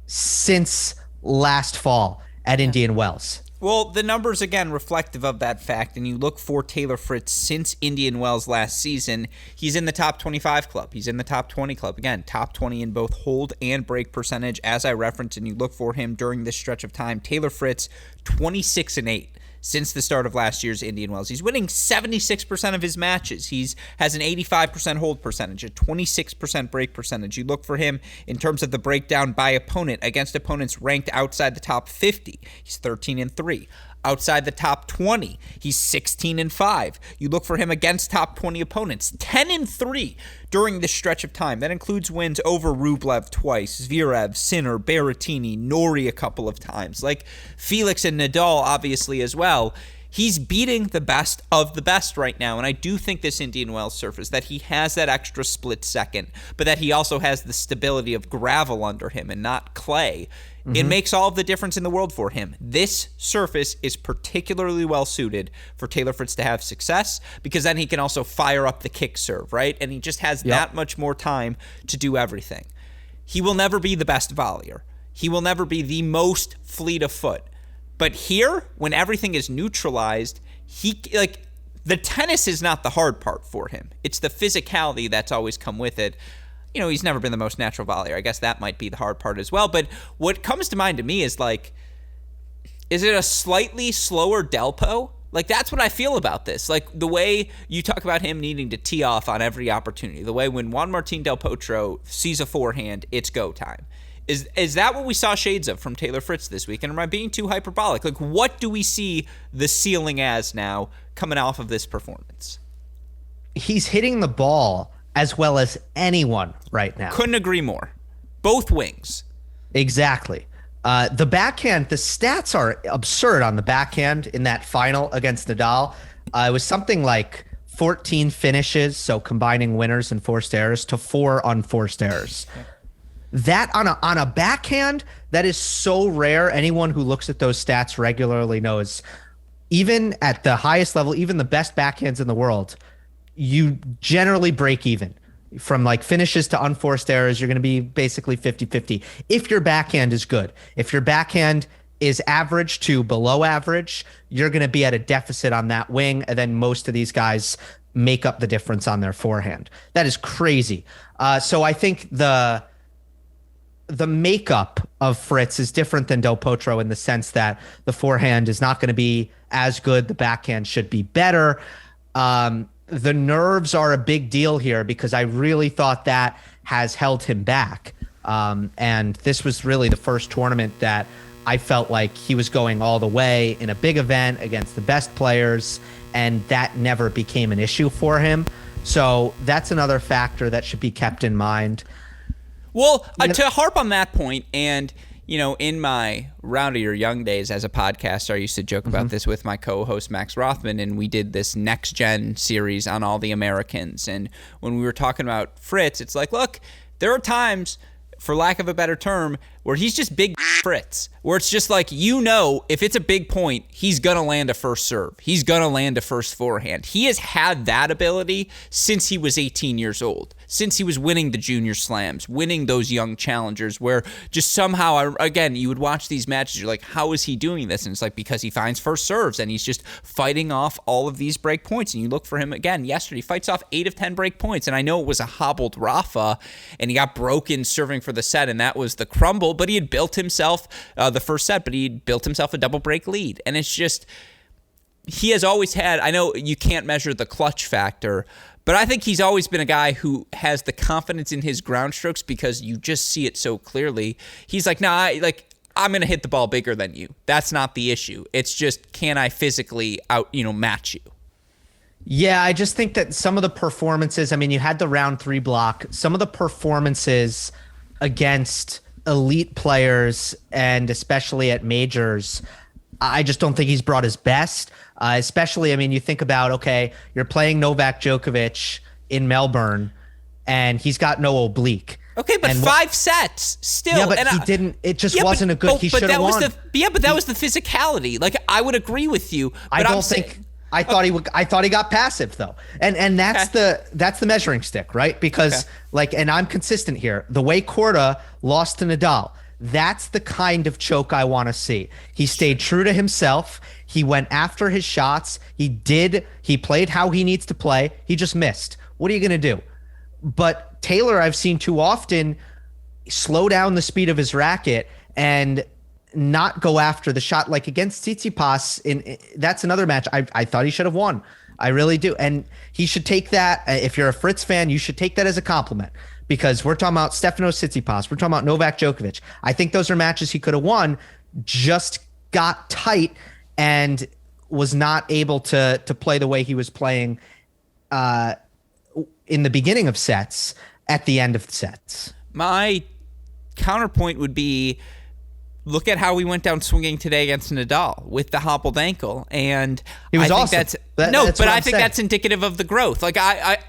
since last fall at Indian Wells. Well, the numbers, again, reflective of that fact, and you look for Taylor Fritz since Indian Wells last season, he's in the top 25 club. He's in the top 20 club. Again, top 20 in both hold and break percentage, as I referenced, and you look for him during this stretch of time. Taylor Fritz, 26-8. Since the start of last year's Indian Wells. He's winning 76% of his matches. He's has an 85% hold percentage, a 26% break percentage. You look for him in terms of the breakdown by opponent against opponents ranked outside the top 50. He's 13-3. Outside the top 20, he's 16-5. You look for him against top 20 opponents, 10-3 during this stretch of time. That includes wins over Rublev twice, Zverev, Sinner, Berrettini, Norrie a couple of times, like Felix and Nadal obviously as well. He's beating the best of the best right now, and I do think this Indian Wells surface, that he has that extra split second, but that he also has the stability of gravel under him and not clay. It makes all of the difference in the world for him. This surface is particularly well suited for Taylor Fritz to have success because then he can also fire up the kick serve, right? And he just has that much more time to do everything. He will never be the best volleyer. He will never be the most fleet of foot. But here, when everything is neutralized, the tennis is not the hard part for him. It's the physicality that's always come with it. You know, he's never been the most natural volleyer. I guess that might be the hard part as well. But what comes to mind to me is is it a slightly slower Delpo? Like, that's what I feel about this. Like, the way you talk about him needing to tee off on every opportunity, the way when Juan Martín Del Potro sees a forehand, it's go time. Is that what we saw shades of from Taylor Fritz this week? And am I being too hyperbolic? Like, what do we see the ceiling as now coming off of this performance? He's hitting the ball as well as anyone right now. Couldn't agree more. Both wings. Exactly. The backhand, the stats are absurd on the backhand in that final against Nadal. It was something like 14 finishes, so combining winners and forced errors, to 4 unforced errors. That on a backhand, that is so rare. Anyone who looks at those stats regularly knows, even at the highest level, even the best backhands in the world, you generally break even. From like finishes to unforced errors, you're going to be basically 50-50 if your backhand is good. If your backhand is average to below average, you're going to be at a deficit on that wing, and then most of these guys make up the difference on their forehand. That is crazy. So I think the makeup of Fritz is different than Del Potro in the sense that the forehand is not going to be as good. The backhand should be better. The nerves are a big deal here because I really thought that has held him back. And this was really the first tournament that I felt like he was going all the way in a big event against the best players, and that never became an issue for him. So that's another factor that should be kept in mind. Well, to harp on that point, and you know, in my Round of Your Young days as a podcaster, I used to joke about this with my co-host Max Rothman, and we did this Next Gen series on all the Americans. And when we were talking about Fritz, it's like, look, there are times, for lack of a better term, where he's just big Fritz, where it's just like, you know, if it's a big point, he's going to land a first serve. He's going to land a first forehand. He has had that ability since he was 18 years old, since he was winning the junior slams, winning those young challengers, where just somehow, again, you would watch these matches, you're like, how is he doing this? And it's like, because he finds first serves and he's just fighting off all of these break points. And you look for him again yesterday, he fights off 8 of 10 break points. And I know it was a hobbled Rafa and he got broken serving for the set, and that was the crumble, but he had built himself the first set, but he built himself a double break lead. And it's just, he has always had, I know you can't measure the clutch factor, but I think he's always been a guy who has the confidence in his ground strokes because you just see it so clearly. He's like, nah, I'm going to hit the ball bigger than you. That's not the issue. It's just, can I physically match you? Yeah, I just think that some of the performances, I mean, you had the round 3 block, some of the performances against elite players and especially at majors, I just don't think he's brought his best. Especially, I mean, you think about, okay, you're playing Novak Djokovic in Melbourne and he's got no oblique. Okay, but 5 sets still. Yeah, but he didn't. It just wasn't a good. He should have won. But that was the physicality. Like, I would agree with you. But I thought he would. I thought he got passive though, and that's the measuring stick, right? Because and I'm consistent here. The way Korda lost to Nadal, That's the kind of choke I want to see. He stayed true to himself. He went after his shots. He played how he needs to play. He just missed. What are you going to do? But Taylor, I've seen too often slow down the speed of his racket and not go after the shot. Like against Tsitsipas, that's another match I thought he should have won. I really do. And he should take that. If you're a Fritz fan, you should take that as a compliment, because we're talking about Stefanos Tsitsipas. We're talking about Novak Djokovic. I think those are matches he could have won, just got tight and was not able to play the way he was playing in the beginning of sets at the end of the sets. My counterpoint would be, look at how we went down swinging today against Nadal with the hobbled ankle, and he was awesome. I think that's indicative of the growth. Like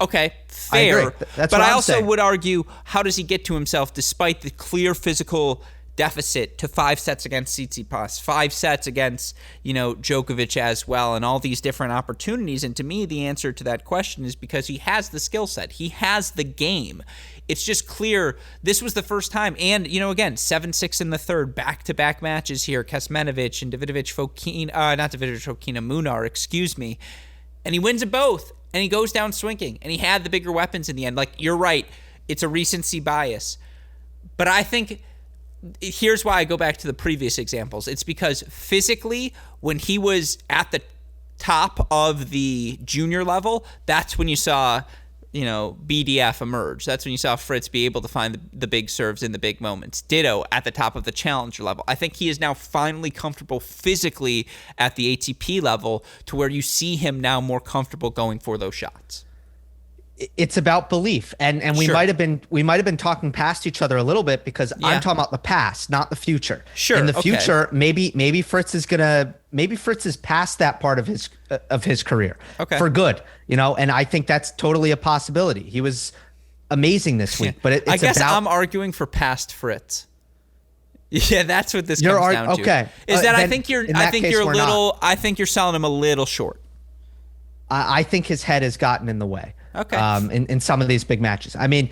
okay, fair. I agree. That's but what I I'm also saying. would argue, how does he get to himself despite the clear physical deficit to 5 sets against Tsitsipas, 5 sets against, Djokovic as well, and all these different opportunities? And to me, the answer to that question is because he has the skill set. He has the game. It's just clear this was the first time. And, again, 7-6 in the third, back-to-back matches here, Kecmanovic and Munar, excuse me. And he wins it both, and he goes down swinging, and he had the bigger weapons in the end. Like, you're right, it's a recency bias. But I think here's why I go back to the previous examples. It's because physically, when he was at the top of the junior level, that's when you saw BDF emerge. That's when you saw Fritz be able to find the big serves in the big moments. Ditto at the top of the challenger level. I think he is now finally comfortable physically at the ATP level to where you see him now more comfortable going for those shots. It's about belief, and we Sure. might have been talking past each other a little bit, because I'm talking about the past, not the future. Sure. In the Okay. future, maybe Fritz is past that part of his career for good, and I think that's totally a possibility. He was amazing this week, but I guess I'm arguing for past Fritz. Yeah, that's what this comes down to. Okay. Is that I Then think you're in that case, we're not. I think you're selling him a little short. I think his head has gotten in the way. Okay. In some of these big matches. I mean,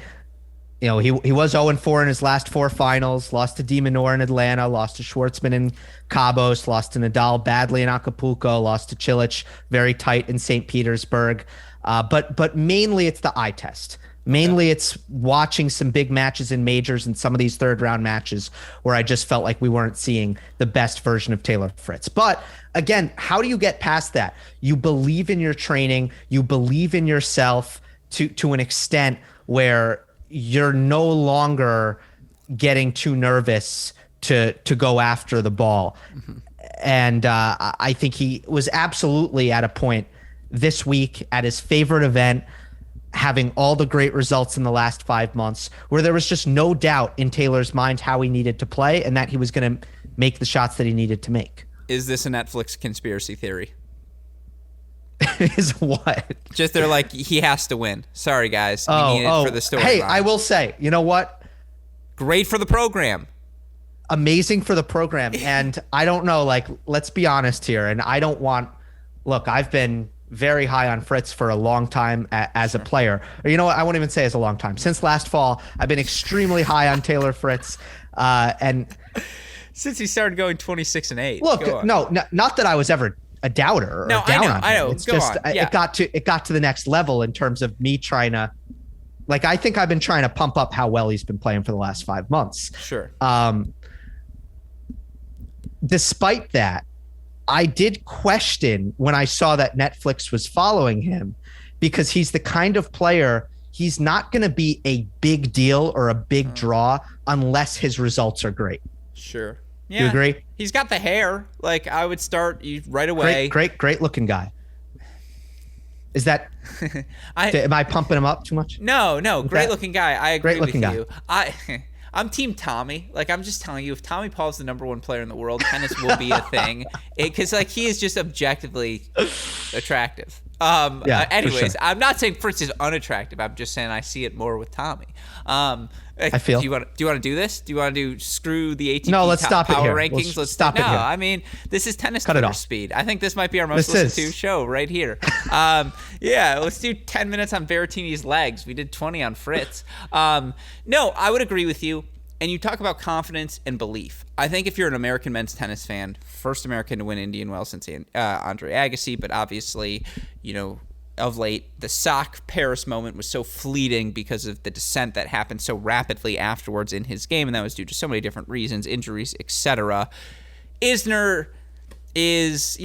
he was 0-4 in his last 4 finals, lost to De Minaur in Atlanta, lost to Schwartzman in Cabos, lost to Nadal badly in Acapulco, lost to Cilic very tight in St. Petersburg. But mainly it's the eye test. Mainly it's watching some big matches in majors and some of these third round matches where I just felt like we weren't seeing the best version of Taylor Fritz. But again, how do you get past that? You believe in your training, you believe in yourself to an extent where you're no longer getting too nervous to go after the ball. Mm-hmm. And I think he was absolutely at a point this week at his favorite event, having all the great results in the last 5 months, where there was just no doubt in Taylor's mind how he needed to play and that he was going to make the shots that he needed to make. Is this a Netflix conspiracy theory? Is what? Just they're like, he has to win. Sorry, guys. You need it for the story. Hey, I will say, you know what? Great for the program. Amazing for the program. And I don't know, let's be honest here. And look, I've been very high on Fritz for a long time as a player. Or you know what? I won't even say as a long time. Since last fall, I've been extremely high on Taylor Fritz. And since he started going 26-8. Look, not that I was ever a doubter or down on him. I know. It's just it got to the next level in terms of me trying to, I think I've been trying to pump up how well he's been playing for the last 5 months. Sure. Despite that, I did question when I saw that Netflix was following him, because he's the kind of player, he's not going to be a big deal or a big draw unless his results are great. Sure. Yeah. Do you agree? He's got the hair. I would start right away. Great looking guy. Is that, am I pumping him up too much? No, great looking guy. I agree with you. Guy. I'm team Tommy. I'm just telling you, if Tommy Paul's the number 1 player in the world, tennis will be a thing. Because he is just objectively attractive. Anyways, sure. I'm not saying Fritz is unattractive. I'm just saying I see it more with Tommy. I feel. Do you want to do this? Do you want to do screw the ATP let's stop Power it here. Rankings? Let's stop it here. I mean, this is tennis Cut it Twitter off. speed. I think this might be our most listened to show right here. Let's do 10 minutes on Berrettini's legs. We did 20 on Fritz. No, I would agree with you. and you talk about confidence and belief. I think if you're an American men's tennis fan, first American to win Indian Wells since Andre Agassi, but obviously, of late, the sock Paris moment was so fleeting because of the descent that happened so rapidly afterwards in his game, and that was due to so many different reasons, injuries, etc. Isner is,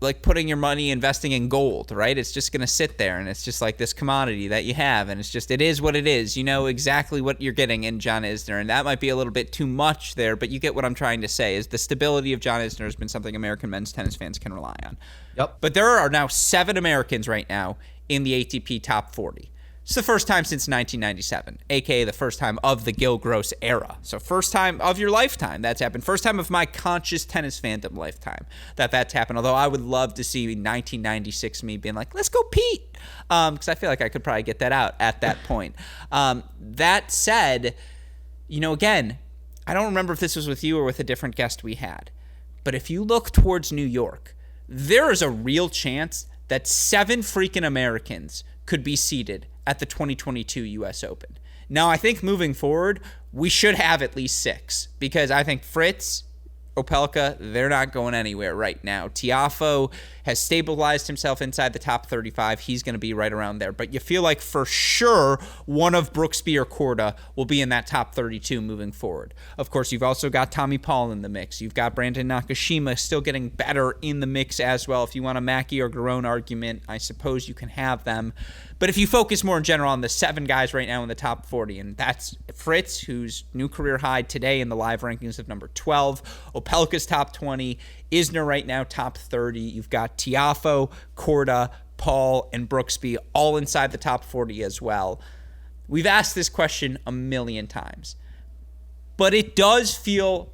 like putting your money investing in gold, right? It's just going to sit there, and it's just like this commodity that you have, and it is what it is. You know exactly what you're getting in John Isner, and that might be a little bit too much there, but you get what I'm trying to say, is the stability of John Isner has been something American men's tennis fans can rely on. Yep. But there are now 7 Americans right now in the ATP Top 40. It's the first time since 1997, a.k.a. the first time of the Gill Gross era. So first time of your lifetime that's happened. First time of my conscious tennis fandom lifetime that's happened. Although I would love to see 1996 me being like, let's go Pete. Because I feel like I could probably get that out at that point. That said, again, I don't remember if this was with you or with a different guest we had. But if you look towards New York, there is a real chance that 7 freaking Americans could be seated at the 2022 U.S. Open. Now, I think moving forward, we should have at least 6 because I think Fritz, Opelka, they're not going anywhere right now. Tiafoe has stabilized himself inside the top 35. He's going to be right around there. But you feel like for sure one of Brooksby or Korda will be in that top 32 moving forward. Of course, you've also got Tommy Paul in the mix. You've got Brandon Nakashima still getting better in the mix as well. If you want a Mackie or Garone argument, I suppose you can have them. But if you focus more in general on the 7 guys right now in the top 40, and that's Fritz, whose new career high today in the live rankings of number 12, Opelka's top 20, Isner right now top 30. You've got Tiafoe, Korda, Paul, and Brooksby all inside the top 40 as well. We've asked this question a million times, but it does feel,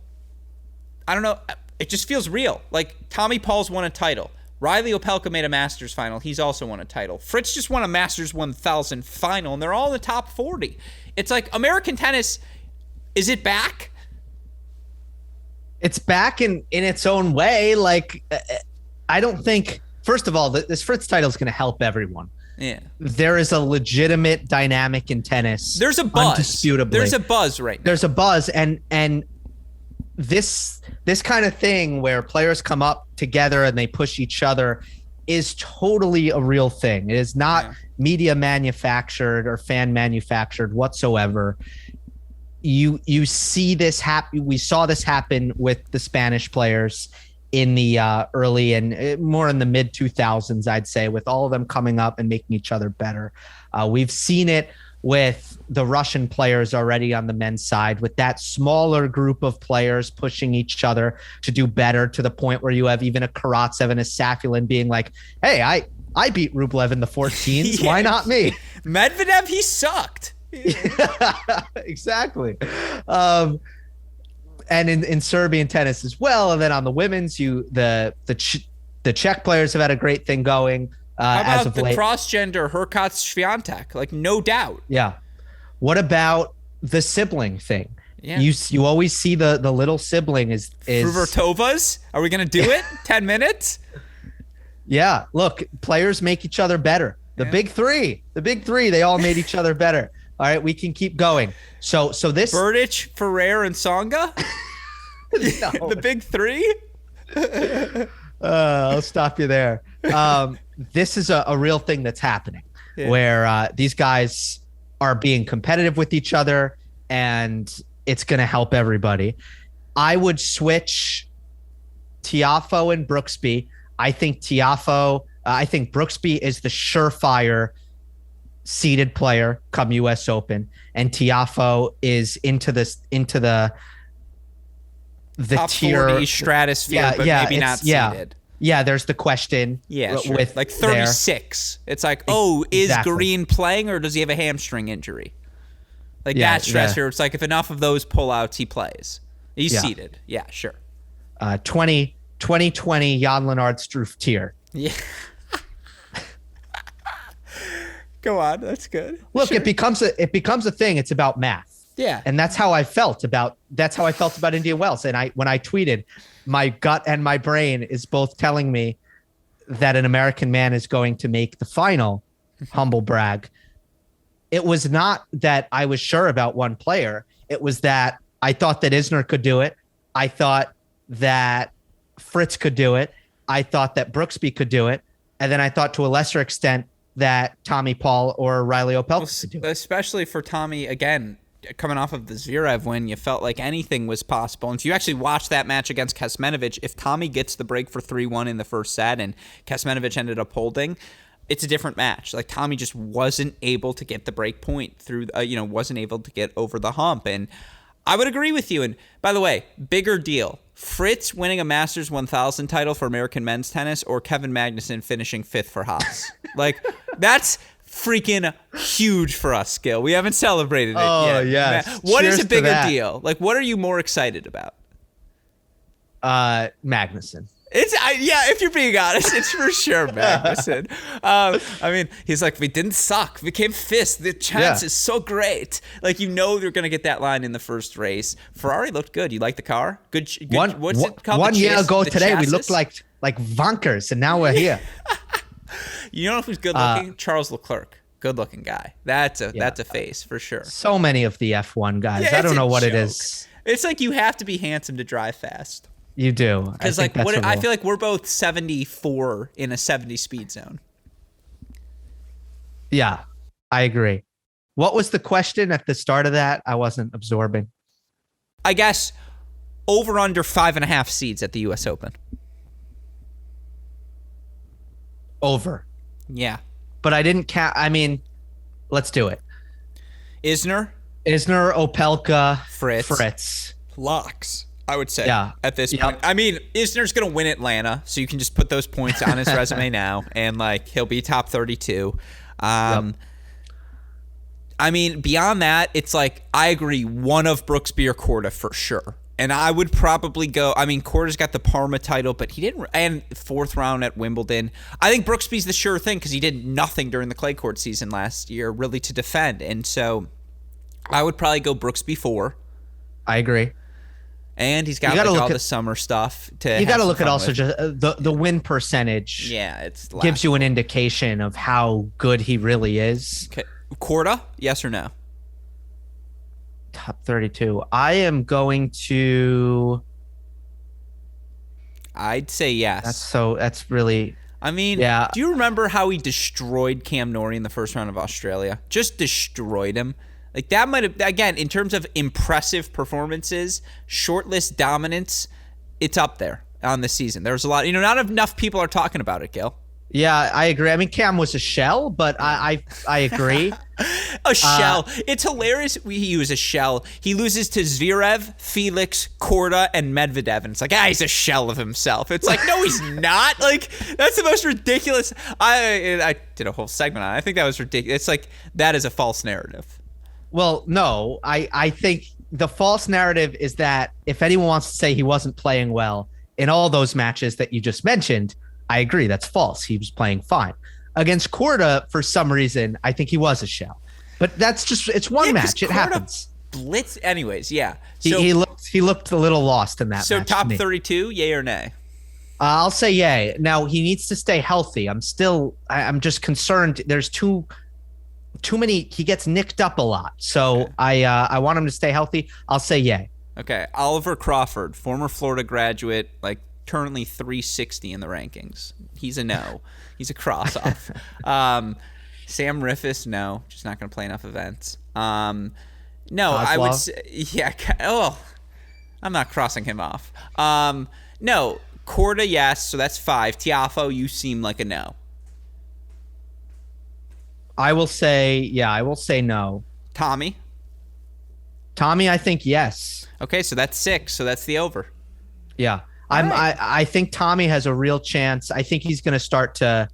I don't know, it just feels real. Like Tommy Paul's won a title. Riley Opelka made a Masters final. He's also won a title. Fritz just won a Masters 1000 final, and they're all in the top 40. It's like American tennis, is it back? It's back in its own way. Like, I don't think, first of all, this Fritz title is going to help everyone. Yeah. There is a legitimate dynamic in tennis. There's a buzz. Undisputably. There's a buzz right now. There's a buzz, and this kind of thing where players come up together and they push each other is totally a real thing. It is not media manufactured or fan manufactured whatsoever. You see this happen. We saw this happen with the Spanish players in the early and more in the mid 2000s, I'd say, with all of them coming up and making each other better. We've seen it with the Russian players already on the men's side, with that smaller group of players pushing each other to do better, to the point where you have even a Karatsev and a Safulin being like, hey, I beat Rublev in the 14s. Why not me? Medvedev, he sucked. Exactly. And in Serbian tennis as well. And then on the women's, the Czech players have had a great thing going. How as about of the late. cross-gender Hurkacz Swiatek? Like, no doubt. Yeah. What about the sibling thing? Yeah. You always see the little sibling is Fruvertovas? Are we going to do it? 10 minutes? Yeah. Look, players make each other better. The big three, they all made each other better. All right, we can keep going. So this Berdych, Ferrer, and Tsonga? No. The big 3? I'll stop you there. This is a real thing that's happening, where these guys are being competitive with each other, and it's going to help everybody. I would switch Tiafoe and Brooksby. I think Brooksby is the surefire seeded player come U.S. Open, and Tiafoe is into the top tier 40 stratosphere, but maybe not seeded. Yeah, there's the question. Yeah, sure. With like 36. It's like, is exactly. Green playing, or does he have a hamstring injury? Like that stressor. It's like if enough of those pullouts, he plays. He's seeded. Yeah, sure. 2020 Jan Lennard Struff tier. Yeah. Go on, that's good. Look, sure. it becomes a thing. It's about math. Yeah. And that's how I felt about Indian Wells. And when I tweeted, my gut and my brain is both telling me that an American man is going to make the final. Humble brag. It was not that I was sure about one player. It was that I thought that Isner could do it. I thought that Fritz could do it. I thought that Brooksby could do it. And then I thought to a lesser extent that Tommy Paul or Riley Opelka could do it. Especially for Tommy, again, coming off of the Zverev win, you felt like anything was possible. And if you actually watch that match against Kecmanovic, if Tommy gets the break for 3-1 in the first set and Kecmanovic ended up holding, it's a different match. Like, Tommy just wasn't able to get the break point through, wasn't able to get over the hump. And I would agree with you. And by the way, bigger deal. Fritz winning a Masters 1000 title for American men's tennis or Kevin Magnussen finishing 5th for Haas. Like, that's freaking huge for us, Gill. We haven't celebrated it yet. Oh, yes. What is a bigger deal? Like, what are you more excited about? Magnussen. If you're being honest, it's for sure Magnussen. I mean, he's like, we didn't suck. We came 5th. The chance is so great. Like, they're going to get that line in the first race. Ferrari looked good. You like the car? Good. What's it called? 1 year ago today, we looked like Vonkers, and now we're here. You know who's good looking? Charles Leclerc. Good looking guy. That's a face for sure. So many of the F1 guys. I don't know what it is. It's like you have to be handsome to drive fast. You do. Because I feel like we're both 74 in a 70 speed zone. Yeah, I agree. What was the question at the start of that? I wasn't absorbing. I guess over under 5.5 seeds at the U.S. Open. Over. Yeah. But I didn't count. I mean, let's do it. Isner, Opelka, Fritz. Locks, I would say, at this point. I mean, Isner's going to win Atlanta, so you can just put those points on his resume now, and, like, he'll be top 32. I mean, beyond that, it's like, I agree, one of Brooksby or Korda for sure. And I would probably go, I mean, Korda's got the Parma title, but he didn't, and 4th round at Wimbledon. I think Brooksby's the sure thing because he did nothing during the clay court season last year really to defend. And so I would probably go Brooksby 4. I agree. And he's got all the summer stuff to. You got to look at also just the win percentage. Yeah, it's gives you an indication of how good he really is. Okay. Korda, yes or no? Top 32. I am going to. I'd say yes. That's really. I mean, do you remember how he destroyed Cam Norrie in the first round of Australia? Just destroyed him. Like, that might have, again, in terms of impressive performances, shortlist dominance, it's up there on the season. There's a lot, not enough people are talking about it, Gill. Yeah, I agree. I mean, Cam was a shell, but I agree. A shell. It's hilarious. He was a shell. He loses to Zverev, Felix, Korda, and Medvedev, and it's like, he's a shell of himself. It's like, no, he's not. Like, that's the most ridiculous. I did a whole segment on it. I think that was ridiculous. It's like, that is a false narrative. Well, no, I think the false narrative is that if anyone wants to say he wasn't playing well in all those matches that you just mentioned, I agree. That's false. He was playing fine. Against Korda, for some reason, I think he was a shell. But that's just, it's one match. It happens. Blitz. Anyways, yeah. So, he looked a little lost in that match. So top 32, yay or nay? I'll say yay. Now, he needs to stay healthy. I'm just concerned. There's too many. He gets nicked up a lot. So okay. I want him to stay healthy. I'll say yay. Okay. Oliver Crawford, former Florida graduate, like currently 360 in the rankings. He's a no. He's a cross off. Sam Riffis, no. Just not going to play enough events. No, I would say, yeah. Oh, I'm not crossing him off. No, Korda, yes. So that's 5. Tiafoe, you seem like a no. I will say no. Tommy, I think yes. Okay, so that's 6. So that's the over. Yeah. I think Tommy has a real chance. I think he's going to start to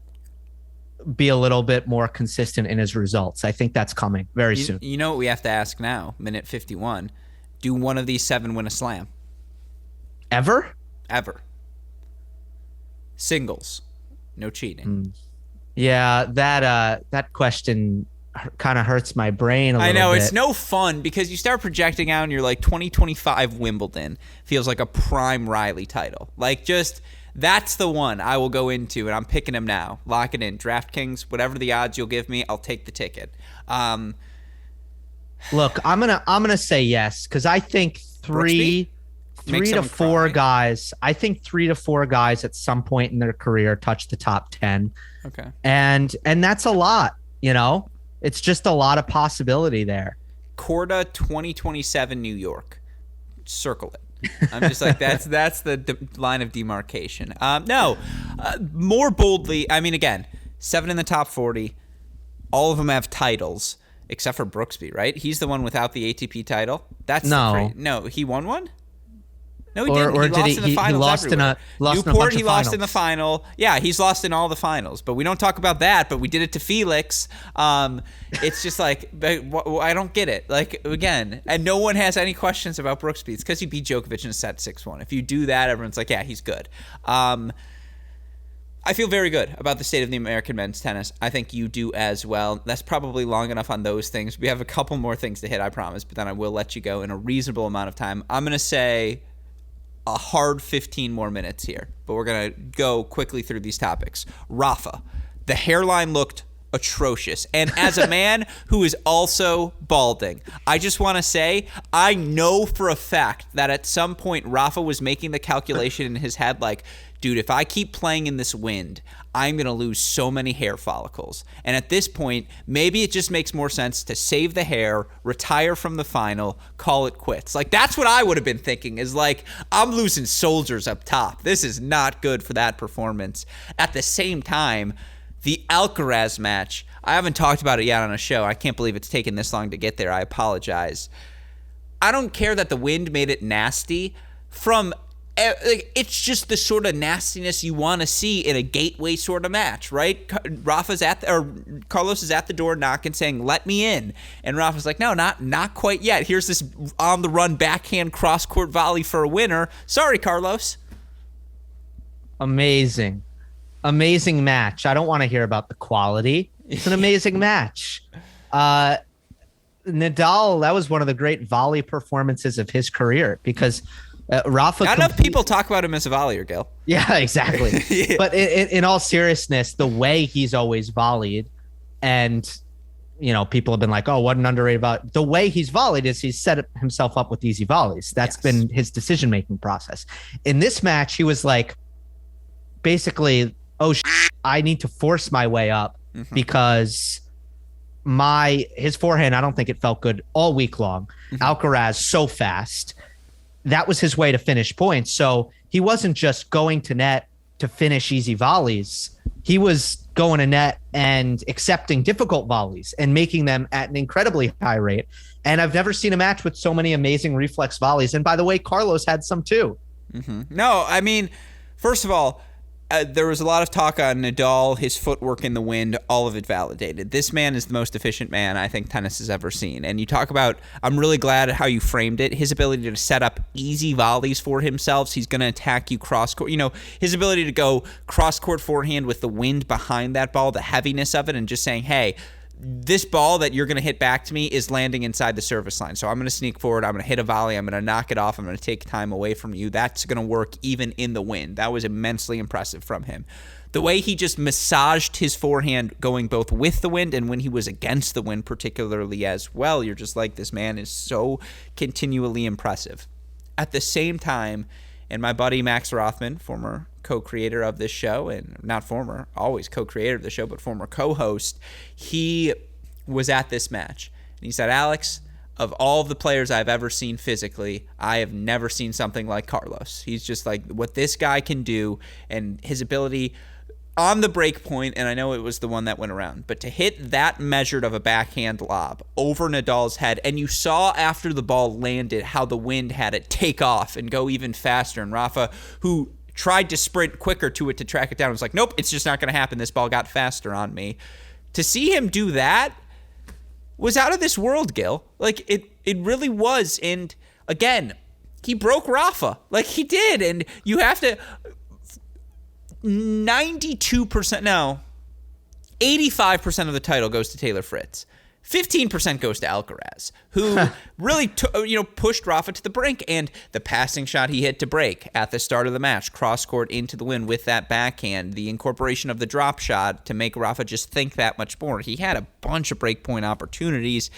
be a little bit more consistent in his results. I think that's coming very soon. You know what we have to ask now, minute 51. Do one of these 7 win a slam? Ever? Singles. No cheating. Yeah, that question kind of hurts my brain a little bit. I know, it's no fun because you start projecting out and you're like 2025 Wimbledon feels like a prime Riley title. Like, just that's the one I will go into, and I'm picking him now. Lock it in. DraftKings, whatever the odds you'll give me, I'll take the ticket. Look, I'm gonna say yes because I think three Make to someone four cry. guys. I think 3 to 4 guys at some point in their career touch the top 10. Okay. And that's a lot, you know? It's just a lot of possibility there. Corda 2027 New York. Circle it. I'm just like, that's the line of demarcation. More boldly, I mean, again, 7 in the top 40. All of them have titles, except for Brooksby, right? He's the one without the ATP title. No, he won one? No, he didn't. He lost in the finals. He lost everywhere. lost Newport, in a bunch he of lost finals. in the final. Yeah, he's lost in all the finals. But we don't talk about that. But we did it to Felix. It's just like, I don't get it. Like, again, and no one has any questions about Brooksby. It's because he beat Djokovic in a set 6-1. If you do that, everyone's like, yeah, he's good. I feel very good about the state of the American men's tennis. I think you do as well. That's probably long enough on those things. We have a couple more things to hit, I promise. But then I will let you go in a reasonable amount of time. I'm going to say a hard 15 more minutes here, but we're going to go quickly through these topics. Rafa, the hairline looked atrocious. And as a man who is also balding, I just want to say, I know for a fact that at some point Rafa was making the calculation in his head like, dude, if I keep playing in this wind, I'm going to lose so many hair follicles. And at this point, maybe it just makes more sense to save the hair, retire from the final, call it quits. Like, that's what I would have been thinking, is like, I'm losing soldiers up top. This is not good for that performance. At the same time, the Alcaraz match, I haven't talked about it yet on a show. I can't believe it's taken this long to get there. I apologize. I don't care that the wind made it nasty. It's just the sort of nastiness you want to see in a gateway sort of match, right? Carlos is at the door knocking, saying, "Let me in," and Rafa's like, "No, not quite yet. Here's this on the run backhand cross court volley for a winner. Sorry, Carlos." Amazing match. I don't want to hear about the quality. It's an amazing match. Nadal, that was one of the great volley performances of his career, because Rafa. Not enough people talk about him as a volleyer, Gill. Yeah, exactly. Yeah. But in all seriousness, the way he's always volleyed, and people have been like, "Oh, what an underrated volley." The way he's volleyed is he's set himself up with easy volleys. That's been his decision-making process. In this match, he was like, basically, I need to force my way up because his forehand, I don't think it felt good all week long. Alcaraz so fast. That was his way to finish points. So he wasn't just going to net to finish easy volleys. He was going to net and accepting difficult volleys and making them at an incredibly high rate. And I've never seen a match with so many amazing reflex volleys. And by the way, Carlos had some too. No, I mean, first of all, there was a lot of talk on Nadal, his footwork in the wind, all of it validated. This man is the most efficient man I think tennis has ever seen. And you talk about, I'm really glad at how you framed it, his ability to set up easy volleys for himself. He's going to attack you cross-court. His ability to go cross-court forehand with the wind behind that ball, the heaviness of it, and just saying, hey, this ball that you're going to hit back to me is landing inside the service line. So I'm going to sneak forward. I'm going to hit a volley. I'm going to knock it off. I'm going to take time away from you. That's going to work even in the wind. That was immensely impressive from him. The way he just massaged his forehand going both with the wind and when he was against the wind particularly as well. You're just like, this man is so continually impressive. At the same time, and my buddy Max Rothman, former co-creator of this show, and not former, always co-creator of the show, but former co-host, he was at this match. And he said, Alex, of all of the players I've ever seen physically, I have never seen something like Carlos. He's just like, what this guy can do, and his ability on the break point, and I know it was the one that went around, but to hit that measured of a backhand lob over Nadal's head, and you saw after the ball landed how the wind had it take off and go even faster, and Rafa, who tried to sprint quicker to it to track it down, was like, nope, it's just not going to happen. This ball got faster on me. To see him do that was out of this world, Gill. Like, it really was, and again, he broke Rafa. Like, he did, and you have to... 85% of the title goes to Taylor Fritz. 15% goes to Alcaraz, who really pushed Rafa to the brink, and the passing shot he hit to break at the start of the match, cross court into the win with that backhand, the incorporation of the drop shot to make Rafa just think that much more. He had a bunch of breakpoint opportunities.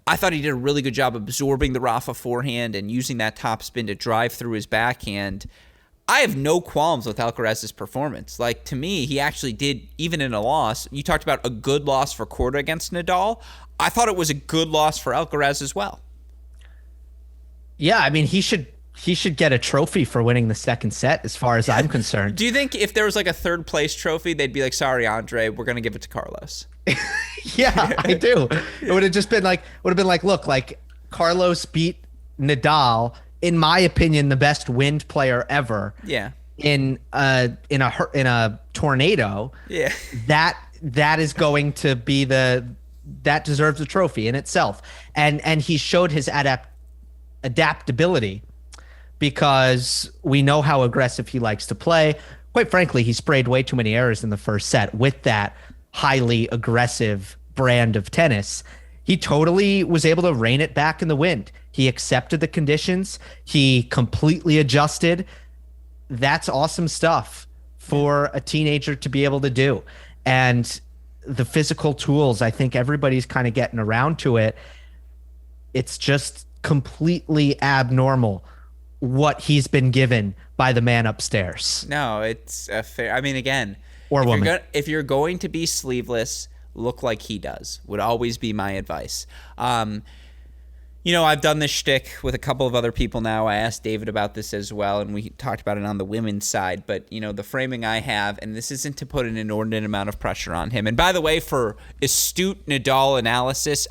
I thought he did a really good job absorbing the Rafa forehand and using that topspin to drive through his backhand. I have no qualms with Alcaraz's performance. Like, to me, he actually did, even in a loss. You talked about a good loss for Korda against Nadal. I thought it was a good loss for Alcaraz as well. Yeah, I mean, he should get a trophy for winning the second set, as far as I'm concerned. Do you think if there was like a third place trophy, they'd be like, sorry, Andre, we're going to give it to Carlos? Yeah, I do. It would have just been like, look, like, Carlos beat Nadal, in my opinion, the best wind player ever. Yeah. In a tornado. Yeah. That is going to be that deserves a trophy in itself. And he showed his adaptability, because we know how aggressive he likes to play. Quite frankly, he sprayed way too many errors in the first set with that highly aggressive brand of tennis. He totally was able to rein it back in the wind. He accepted the conditions. He completely adjusted. That's awesome stuff for a teenager to be able to do. And the physical tools, I think everybody's kind of getting around to it. It's just completely abnormal what he's been given by the man upstairs. No, it's a fair. I mean, again, or woman. If you're going to be sleeveless, look like he does, would always be my advice. I've done this shtick with a couple of other people now. I asked David about this as well, and we talked about it on the women's side. But, the framing I have, and this isn't to put an inordinate amount of pressure on him. And by the way, for astute Nadal analysis,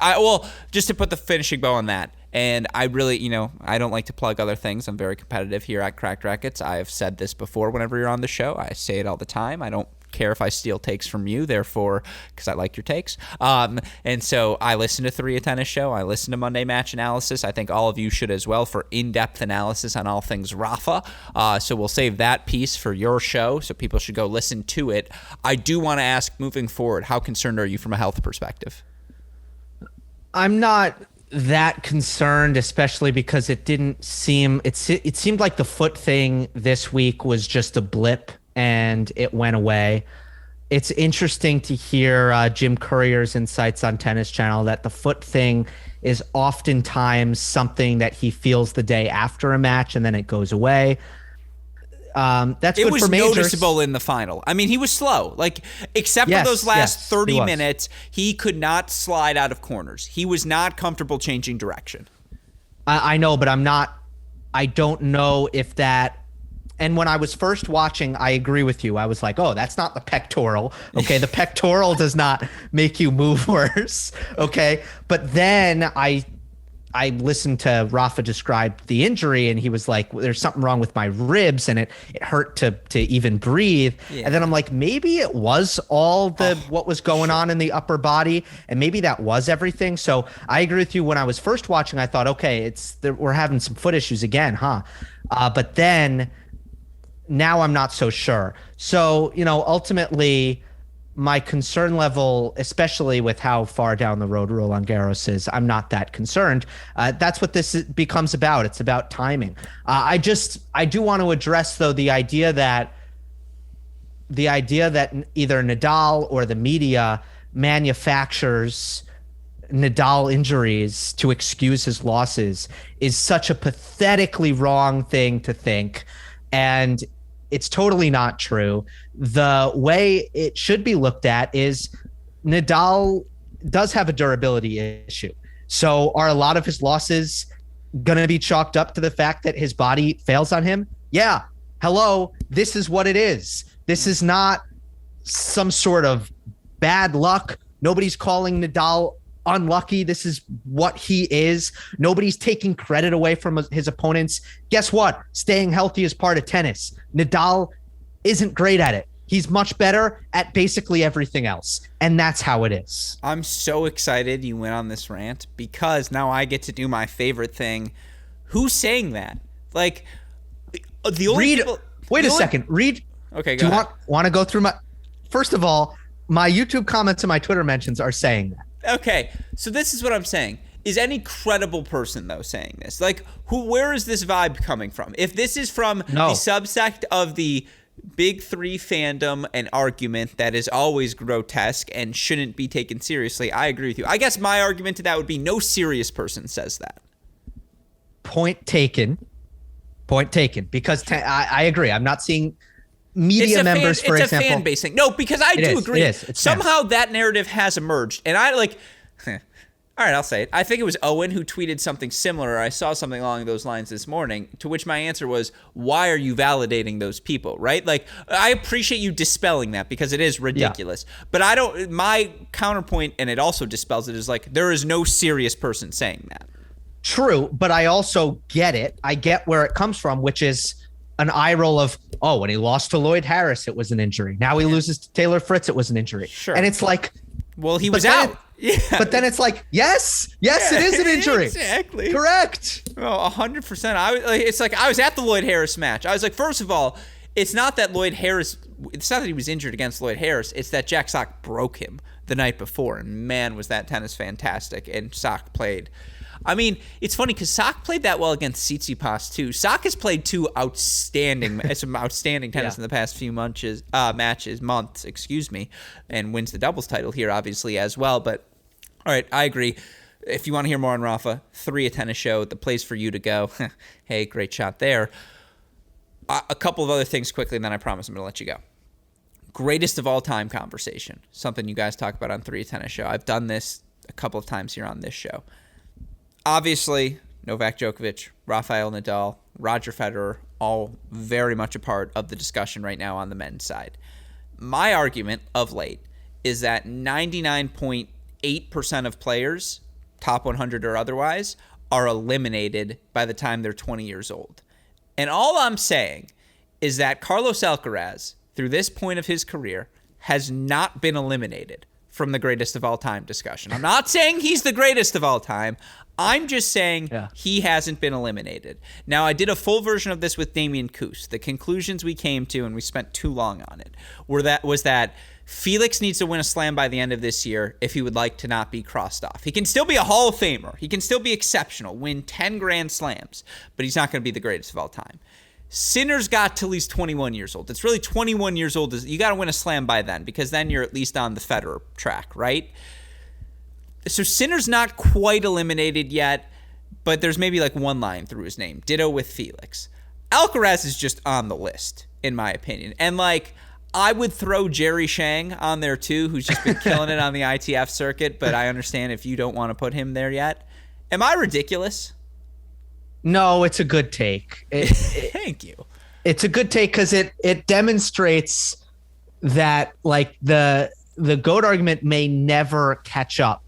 just to put the finishing bow on that, and I really, I don't like to plug other things. I'm very competitive here at Cracked Rackets. I have said this before whenever you're on the show. I say it all the time. I don't care if I steal takes from you, therefore, because I like your takes. And so I listen to Three A Tennis Show. I listen to Monday Match Analysis. I think all of you should as well, for in-depth analysis on all things Rafa. So we'll save that piece for your show, so people should go listen to it. I do want to ask, moving forward, how concerned are you from a health perspective? I'm not that concerned, especially because it seemed like the foot thing this week was just a blip and it went away. It's interesting to hear Jim Courier's insights on Tennis Channel that the foot thing is oftentimes something that he feels the day after a match and then it goes away. That's good for majors. It was noticeable in the final. I mean, he was slow. Except for those last 30 minutes, he could not slide out of corners. He was not comfortable changing direction. I know, but I don't know if that. And when I was first watching, I agree with you. I was like, oh, that's not the pectoral. Okay, the pectoral does not make you move worse. Okay, but then I listened to Rafa describe the injury, and he was like, there's something wrong with my ribs, and it hurt to even breathe. Yeah. And then I'm like, maybe it was all what was going on in the upper body, and maybe that was everything. So I agree with you. When I was first watching, I thought, okay, we're having some foot issues again, huh? But then now I'm not so sure. So, ultimately, my concern level, especially with how far down the road Roland Garros is, I'm not that concerned. That's what this becomes about. It's about timing. I do want to address, though, the idea that either Nadal or the media manufactures Nadal injuries to excuse his losses is such a pathetically wrong thing to think. And it's totally not true. The way it should be looked at is Nadal does have a durability issue. So are a lot of his losses going to be chalked up to the fact that his body fails on him? Yeah. Hello. This is what it is. This is not some sort of bad luck. Nobody's calling Nadal unlucky. This is what he is. Nobody's taking credit away from his opponents. Guess what? Staying healthy is part of tennis. Nadal isn't great at it. He's much better at basically everything else. And that's how it is. I'm so excited you went on this rant, because now I get to do my favorite thing. Who's saying that? The only people... Wait a second. Read. Okay, go ahead. Want to go through my... First of all, my YouTube comments and my Twitter mentions are saying that. Okay, so this is what I'm saying. Is any credible person, though, saying this? Like, where is this vibe coming from? If this is from the subsect of the Big Three fandom and argument that is always grotesque and shouldn't be taken seriously, I agree with you. I guess my argument to that would be no serious person says that. Point taken. Because I agree. I'm not seeing media members, for example. It's a fan base thing. No, because I do agree. It is. Somehow that narrative has emerged. And I like... All right, I'll say it. I think it was Owen who tweeted something similar. I saw something along those lines this morning, to which my answer was, why are you validating those people, right? Like, I appreciate you dispelling that because it is ridiculous. Yeah. But my counterpoint, and it also dispels it, is like, there is no serious person saying that. True, but I also get it. I get where it comes from, which is an eye roll of, oh, when he lost to Lloyd Harris, it was an injury. Now he loses to Taylor Fritz, it was an injury. Sure. And it's like... Well, he was out. Yeah. But then it's like, yes, it is an injury. Exactly. Correct. Oh, 100%. It's like I was at the Lloyd Harris match. I was like, first of all, it's not that he was injured against Lloyd Harris. It's that Jack Sock broke him the night before. And man, was that tennis fantastic. And Sock played. I mean, it's funny because Sock played that well against Tsitsipas too. Sock has played some outstanding tennis in the past few months, and wins the doubles title here, obviously, as well. But, all right, I agree. If you want to hear more on Rafa, 3 a tennis show, the place for you to go. Hey, great shot there. A couple of other things quickly, and then I promise I'm going to let you go. Greatest of all time conversation, something you guys talk about on 3 a tennis show. I've done this a couple of times here on this show. Obviously, Novak Djokovic, Rafael Nadal, Roger Federer, all very much a part of the discussion right now on the men's side. My argument of late is that 99.8% of players, top 100 or otherwise, are eliminated by the time they're 20 years old. And all I'm saying is that Carlos Alcaraz, through this point of his career, has not been eliminated from the greatest of all time discussion. I'm not saying he's the greatest of all time. I'm just saying he hasn't been eliminated. Now, I did a full version of this with Damian Kuss. The conclusions we came to, and we spent too long on it, was that Felix needs to win a slam by the end of this year if he would like to not be crossed off. He can still be a Hall of Famer. He can still be exceptional, win 10 Grand Slams, but he's not going to be the greatest of all time. Sinner's got till he's 21 years old. It's really 21 years old. You got to win a slam by then, because then you're at least on the Federer track, right? So Sinner's not quite eliminated yet, but there's maybe like one line through his name. Ditto with Felix. Alcaraz is just on the list, in my opinion. And like, I would throw Jerry Shang on there too, who's just been killing it on the ITF circuit, but I understand if you don't want to put him there yet. Am I ridiculous? No, it's a good take. Thank you. It's a good take because it demonstrates that like the GOAT argument may never catch up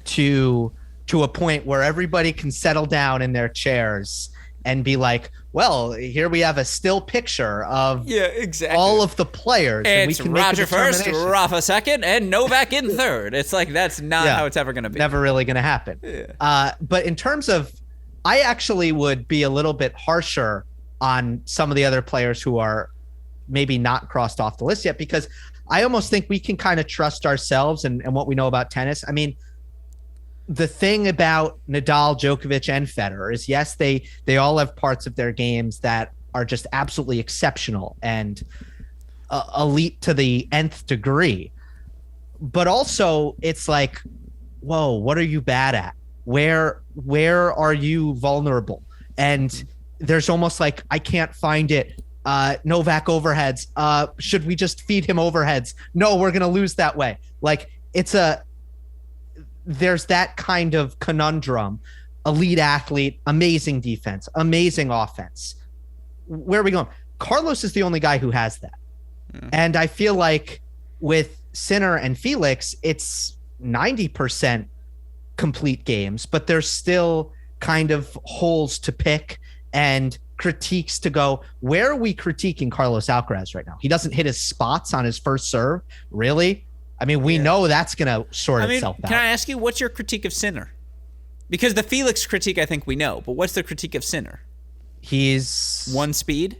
to a point where everybody can settle down in their chairs and be like, well, here we have a still picture of all of the players. And we it's can Roger first, Rafa second, and Novak in third. It's like, that's not how it's ever going to be. Never really going to happen. Yeah. But in terms of, I actually would be a little bit harsher on some of the other players who are maybe not crossed off the list yet, because I almost think we can kind of trust ourselves and what we know about tennis. I mean, the thing about Nadal, Djokovic, and Federer is, yes, they all have parts of their games that are just absolutely exceptional and elite to the nth degree. But also, it's like, whoa, what are you bad at? Where are you vulnerable? And there's almost like, I can't find it. Novak overheads. Should we just feed him overheads? No, we're going to lose that way. Like, there's that kind of conundrum. Elite athlete, amazing defense, amazing offense. Where are we going? Carlos is the only guy who has that. And I feel like with Sinner and Felix, it's 90% complete games, but there's still kind of holes to pick and critiques to go. Where are we critiquing Carlos Alcaraz right now? He doesn't hit his spots on his first serve. Really? I mean, we know that's going to sort itself out. Can I ask you, what's your critique of Sinner? Because the Felix critique, I think we know, but what's the critique of Sinner? He's one speed?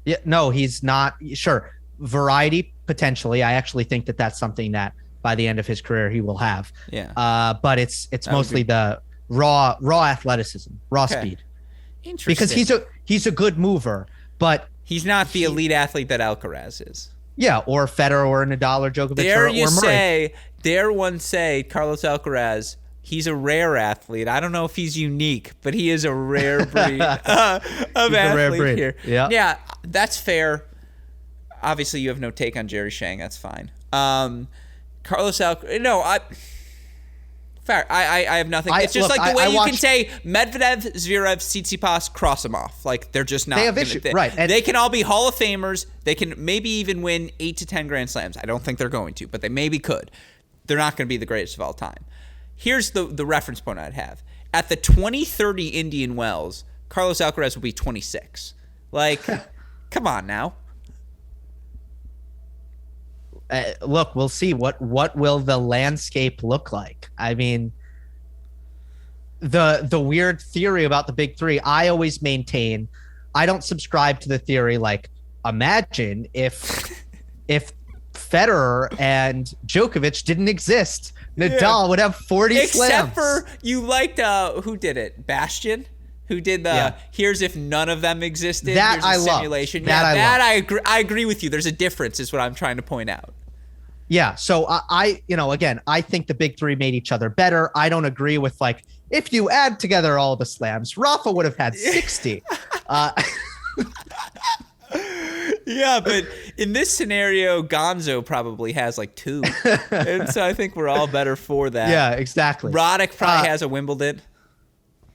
Yeah, no, he's not. Sure. Variety, potentially. I actually think that that's something that by the end of his career he will have. Yeah. But it's mostly the raw athleticism, raw speed. Interesting. Because he's a good mover, but he's not the elite athlete that Alcaraz is. Yeah, or Federer or Nadal or Djokovic or Murray. Dare one say Carlos Alcaraz, he's a rare athlete. I don't know if he's unique, but he is a rare breed of athlete here. Yeah, that's fair. Obviously, you have no take on Jerry Shang. That's fine. Carlos Alcaraz, no, fair. I have nothing. It's just like the way you can say Medvedev, Zverev, Tsitsipas, cross them off. Like they're just not. They have issues, right? And they can all be Hall of Famers. They can maybe even win 8 to 10 Grand Slams. I don't think they're going to, but they maybe could. They're not going to be the greatest of all time. Here's the reference point I'd have. At the 2030 Indian Wells, Carlos Alcaraz will be 26. Like, come on now. Look, we'll see. What will the landscape look like? I mean, the weird theory about the big three, I always maintain, I don't subscribe to the theory like, imagine if Federer and Djokovic didn't exist. Nadal would have 40 slams. Except for you liked who did it? Bastion? Who did the here's if none of them existed? That here's a I simulation. love. I agree with you. There's a difference is what I'm trying to point out. Yeah, so I think the big three made each other better. I don't agree with like if you add together all the slams, Rafa would have had 60. Yeah, but in this scenario, Gonzo probably has like 2. And so I think we're all better for that. Yeah, exactly. Roddick probably has a Wimbledon.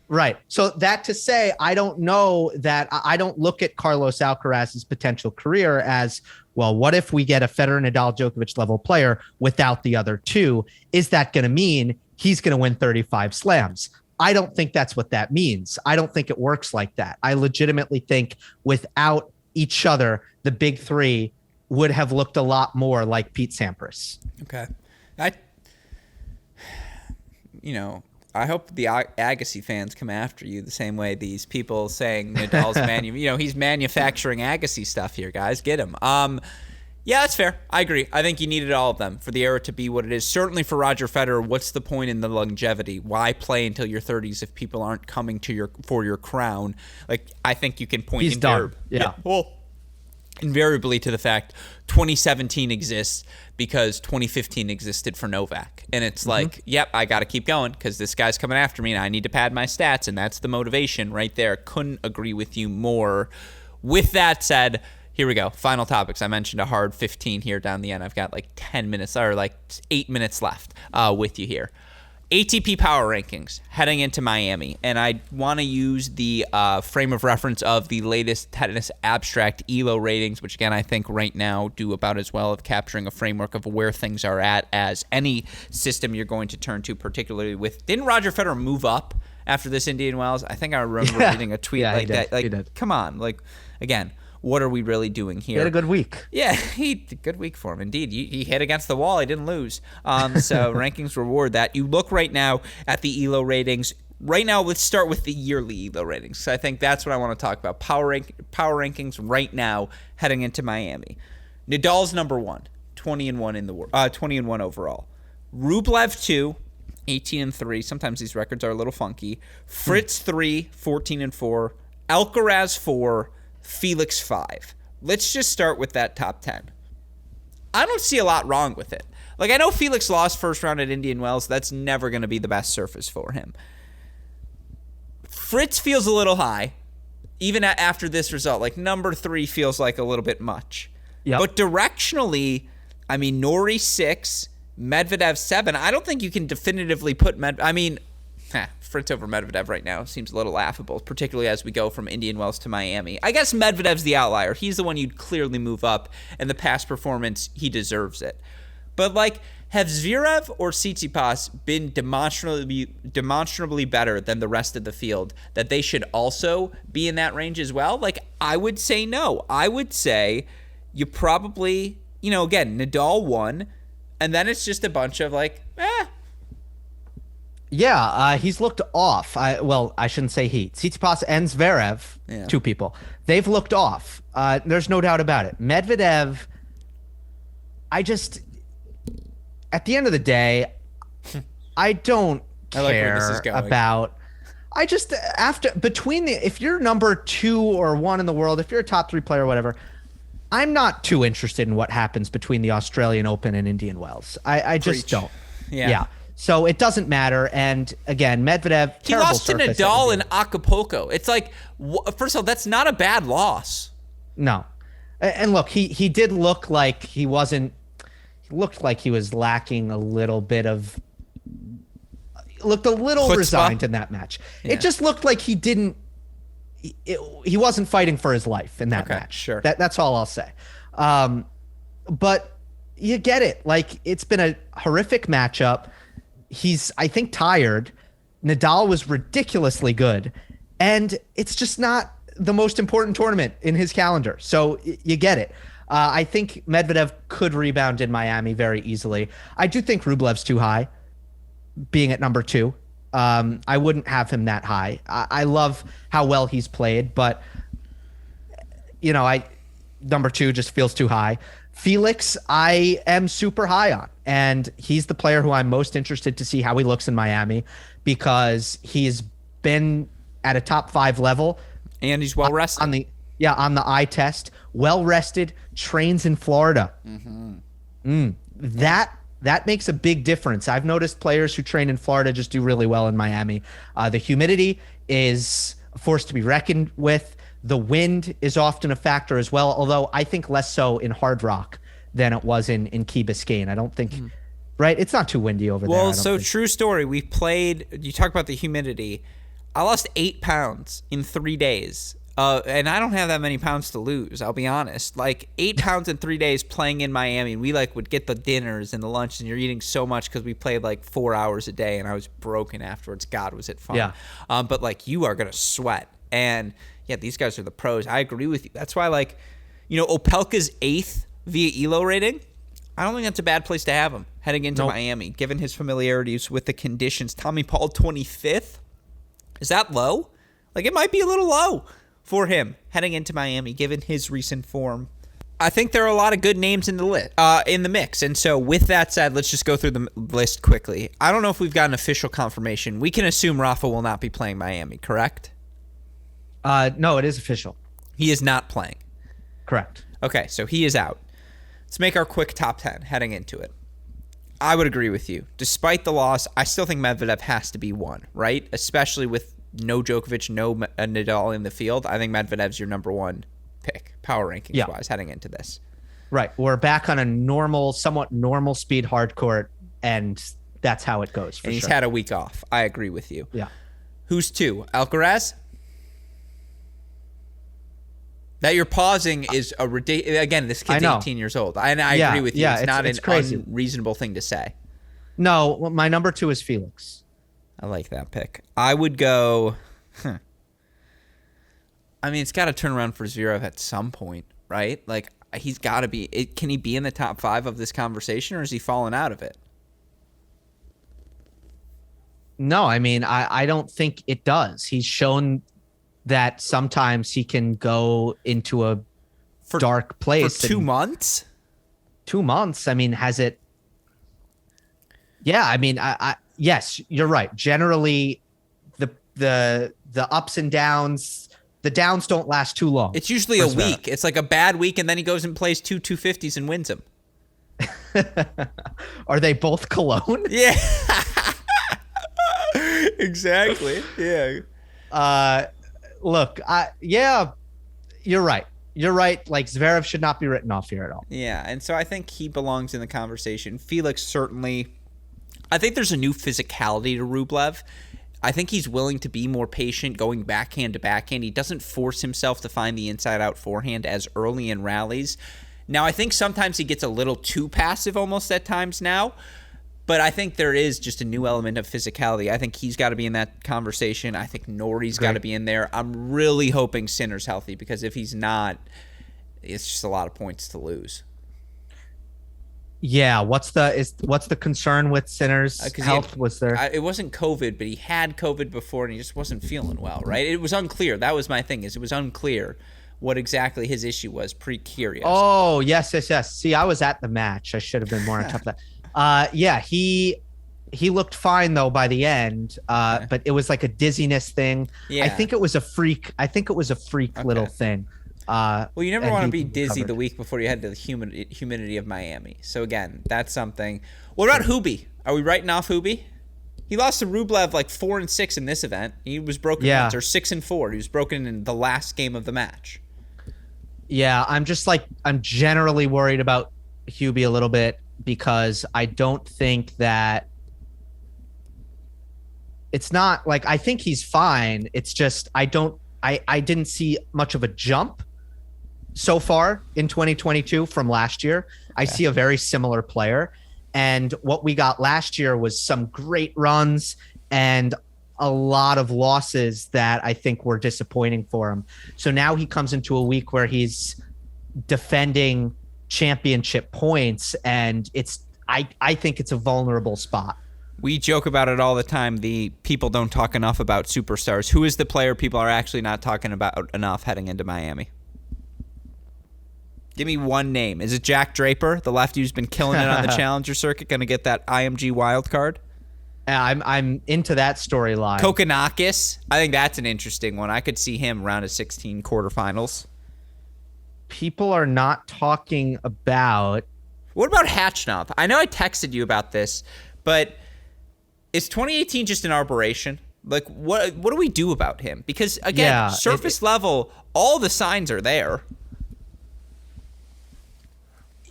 Right. So that to say, I don't know that I don't look at Carlos Alcaraz's potential career as, well, what if we get a Federer, Nadal, Djokovic level player without the other two? Is that going to mean he's going to win 35 slams? I don't think that's what that means. I don't think it works like that. I legitimately think without each other, the big three would have looked a lot more like Pete Sampras. Okay. I hope the Agassi fans come after you the same way these people saying Nadal's he's manufacturing Agassi stuff here, guys. Get him. Yeah, that's fair. I agree. I think you needed all of them for the era to be what it is. Certainly for Roger Federer, what's the point in the longevity? Why play until your 30s if people aren't coming to for your crown? Like, I think you can point He's done. Yeah. Well, invariably to the fact 2017 exists because 2015 existed for Novak. And it's like, yep, I got to keep going because this guy's coming after me and I need to pad my stats. And that's the motivation right there. Couldn't agree with you more. With that said, here we go. Final topics. I mentioned a hard 15 here down the end. I've got like 10 minutes or like 8 minutes left with you here. ATP Power Rankings heading into Miami, and I want to use the frame of reference of the latest Tennis Abstract ELO ratings, which again I think right now do about as well of capturing a framework of where things are at as any system you're going to turn to, particularly with. Didn't Roger Federer move up after this Indian Wells? I think I remember reading a tweet like that. Like, come on, like again. What are we really doing here? He had a good week. Yeah, good week for him. Indeed. He hit against the wall. He didn't lose. So rankings reward that. You look right now at the ELO ratings. Right now, let's start with the yearly ELO ratings. So I think that's what I want to talk about. Power rankings right now heading into Miami. Nadal's number 1, 20-1 in the world, 20-1 overall. Rublev 2, 18-3. Sometimes these records are a little funky. Fritz 3, 14-4. Alcaraz 4. Felix 5. Let's just start with that top 10. I don't see a lot wrong with it. Like, I know Felix lost first round at Indian Wells. That's never going to be the best surface for him. Fritz feels a little high, even after this result. Like, number 3 feels like a little bit much. Yep. But directionally, I mean, Norrie 6, Medvedev 7. I don't think you can definitively put Fritz over Medvedev right now seems a little laughable, particularly as we go from Indian Wells to Miami. I guess Medvedev's the outlier. He's the one you'd clearly move up, and the past performance, he deserves it. But, like, have Zverev or Tsitsipas been demonstrably better than the rest of the field that they should also be in that range as well? Like, I would say no. I would say you probably, again, Nadal won, and then it's just a bunch of, like, Yeah, he's looked off. I shouldn't say he. Tsitsipas and Zverev, 2 people. They've looked off. at the end of the day, I don't I like where this care is going. about. I just if you're number 2 or 1 in the world, if you're a top 3 player, whatever, I'm not too interested in what happens between the Australian Open and Indian Wells. I just don't. Yeah. So it doesn't matter. And again, Medvedev, he lost to Nadal in Acapulco. It's like, first of all, that's not a bad loss. No. And look, he did look like he wasn't. He looked like he was lacking a little bit of. Looked a little Chutzpah. Resigned in that match. Yeah. It just looked like he didn't. He wasn't fighting for his life in that match. Sure. That's all I'll say. But you get it. Like, it's been a horrific matchup. He's, I think, tired. Nadal was ridiculously good, and it's just not the most important tournament in his calendar. So you get it. I think Medvedev could rebound in Miami very easily. I do think Rublev's too high, being at number 2. I wouldn't have him that high. I love how well he's played, but number 2 just feels too high. Felix, I am super high on, and he's the player who I'm most interested to see how he looks in Miami, because he's been at a top 5 level. And he's well rested. On the eye test, well rested, trains in Florida. That makes a big difference. I've noticed players who train in Florida just do really well in Miami. The humidity is a force to be reckoned with. The wind is often a factor as well, although I think less so in Hard Rock than it was in Key Biscayne. I don't think, right? It's not too windy over there. Well, so true story. We played, you talk about the humidity. I lost 8 pounds in 3 days. And I don't have that many pounds to lose, I'll be honest. Like, 8 pounds in 3 days playing in Miami. We would get the dinners and the lunch, and you're eating so much because we played 4 hours a day, and I was broken afterwards. God, was it fun. Yeah. But you are going to sweat. And yeah, these guys are the pros. I agree with you. That's why Opelka's 8th via ELO rating, I don't think that's a bad place to have him heading into Miami, given his familiarities with the conditions. Tommy Paul 25th. Is that low? It might be a little low for him heading into Miami, given his recent form. I think there are a lot of good names in the mix. And so with that said, let's just go through the list quickly. I don't know if we've got an official confirmation. We can assume Rafa will not be playing Miami, correct? No, it is official. He is not playing. Correct. Okay, so he is out. Let's make our quick top 10 heading into it. I would agree with you. Despite the loss, I still think Medvedev has to be 1, right? Especially with no Djokovic, no Nadal in the field. I think Medvedev's your number 1 pick, power rankings wise, heading into this. Right. We're back on a somewhat normal speed hard court, and that's how it goes. And he's had a week off. I agree with you. Yeah. Who's 2? Alcaraz? That you're pausing is a ridiculous. Again, this kid's 18 years old. And I agree with you. Yeah, it's not an crazy. unreasonable thing to say. No, my number 2 is Felix. I like that pick. I would go. I mean, it's got to turn around for Zverev at some point, right? He's got to be. Can he be in the top 5 of this conversation, or is he falling out of it? No, I mean, I don't think it does. He's shown that sometimes he can go into a dark place. For 2 months? 2 months. I mean, has it? Yeah, I mean, yes, you're right. Generally, the ups and downs, the downs don't last too long. It's usually a week. It's like a bad week, and then he goes and plays 2 250s and wins them. Are they both Cologne? Yeah. Exactly. Yeah. Look, you're right. You're right. Zverev should not be written off here at all. Yeah, and so I think he belongs in the conversation. Felix certainly. I think there's a new physicality to Rublev. I think he's willing to be more patient going backhand to backhand. He doesn't force himself to find the inside-out forehand as early in rallies. Now, I think sometimes he gets a little too passive almost at times now, but I think there is just a new element of physicality. I think he's got to be in that conversation. I think Nori's got to be in there. I'm really hoping Sinner's healthy, because if he's not, it's just a lot of points to lose. Yeah, what's the concern with Sinner's health? Was there? It wasn't COVID, but he had COVID before, and he just wasn't feeling well, right? It was unclear. That was my thing. It was unclear what exactly his issue was pre-Kyrgios. Oh, yes. See, I was at the match. I should have been more on top of that. Yeah, he looked fine though by the end, but it was like a dizziness thing. Yeah. I think it was a freak little thing. Well, you never want to be dizzy recovered. the week before you head to the humidity of Miami. So again, that's something. What about Hubie? Are we writing off Hubie? He lost to Rublev like 4-6 in this event. He was broken once, or 6-4. He was broken in the last game of the match. Yeah, I'm generally worried about Hubie a little bit because I don't think that it's not like, I think he's fine. It's just I didn't see much of a jump so far in 2022 from last year. I see a very similar player. And what we got last year was some great runs and a lot of losses that I think were disappointing for him. So now he comes into a week where he's defending championship points, and I think it's a vulnerable spot. We joke about it all the time. The people don't talk enough about superstars. Who is the player people are actually not talking about enough heading into Miami? Give me one name. Is it Jack Draper, the lefty who's been killing it on the Challenger circuit, going to get that IMG wild card? I'm into that storyline. Kokkinakis, I think that's an interesting one. I could see him round of 16 quarterfinals. People are not talking about. What about Hatchnov? I know I texted you about this, but is 2018 just an aberration? Like, what do we do about him? Because, again, surface level, all the signs are there.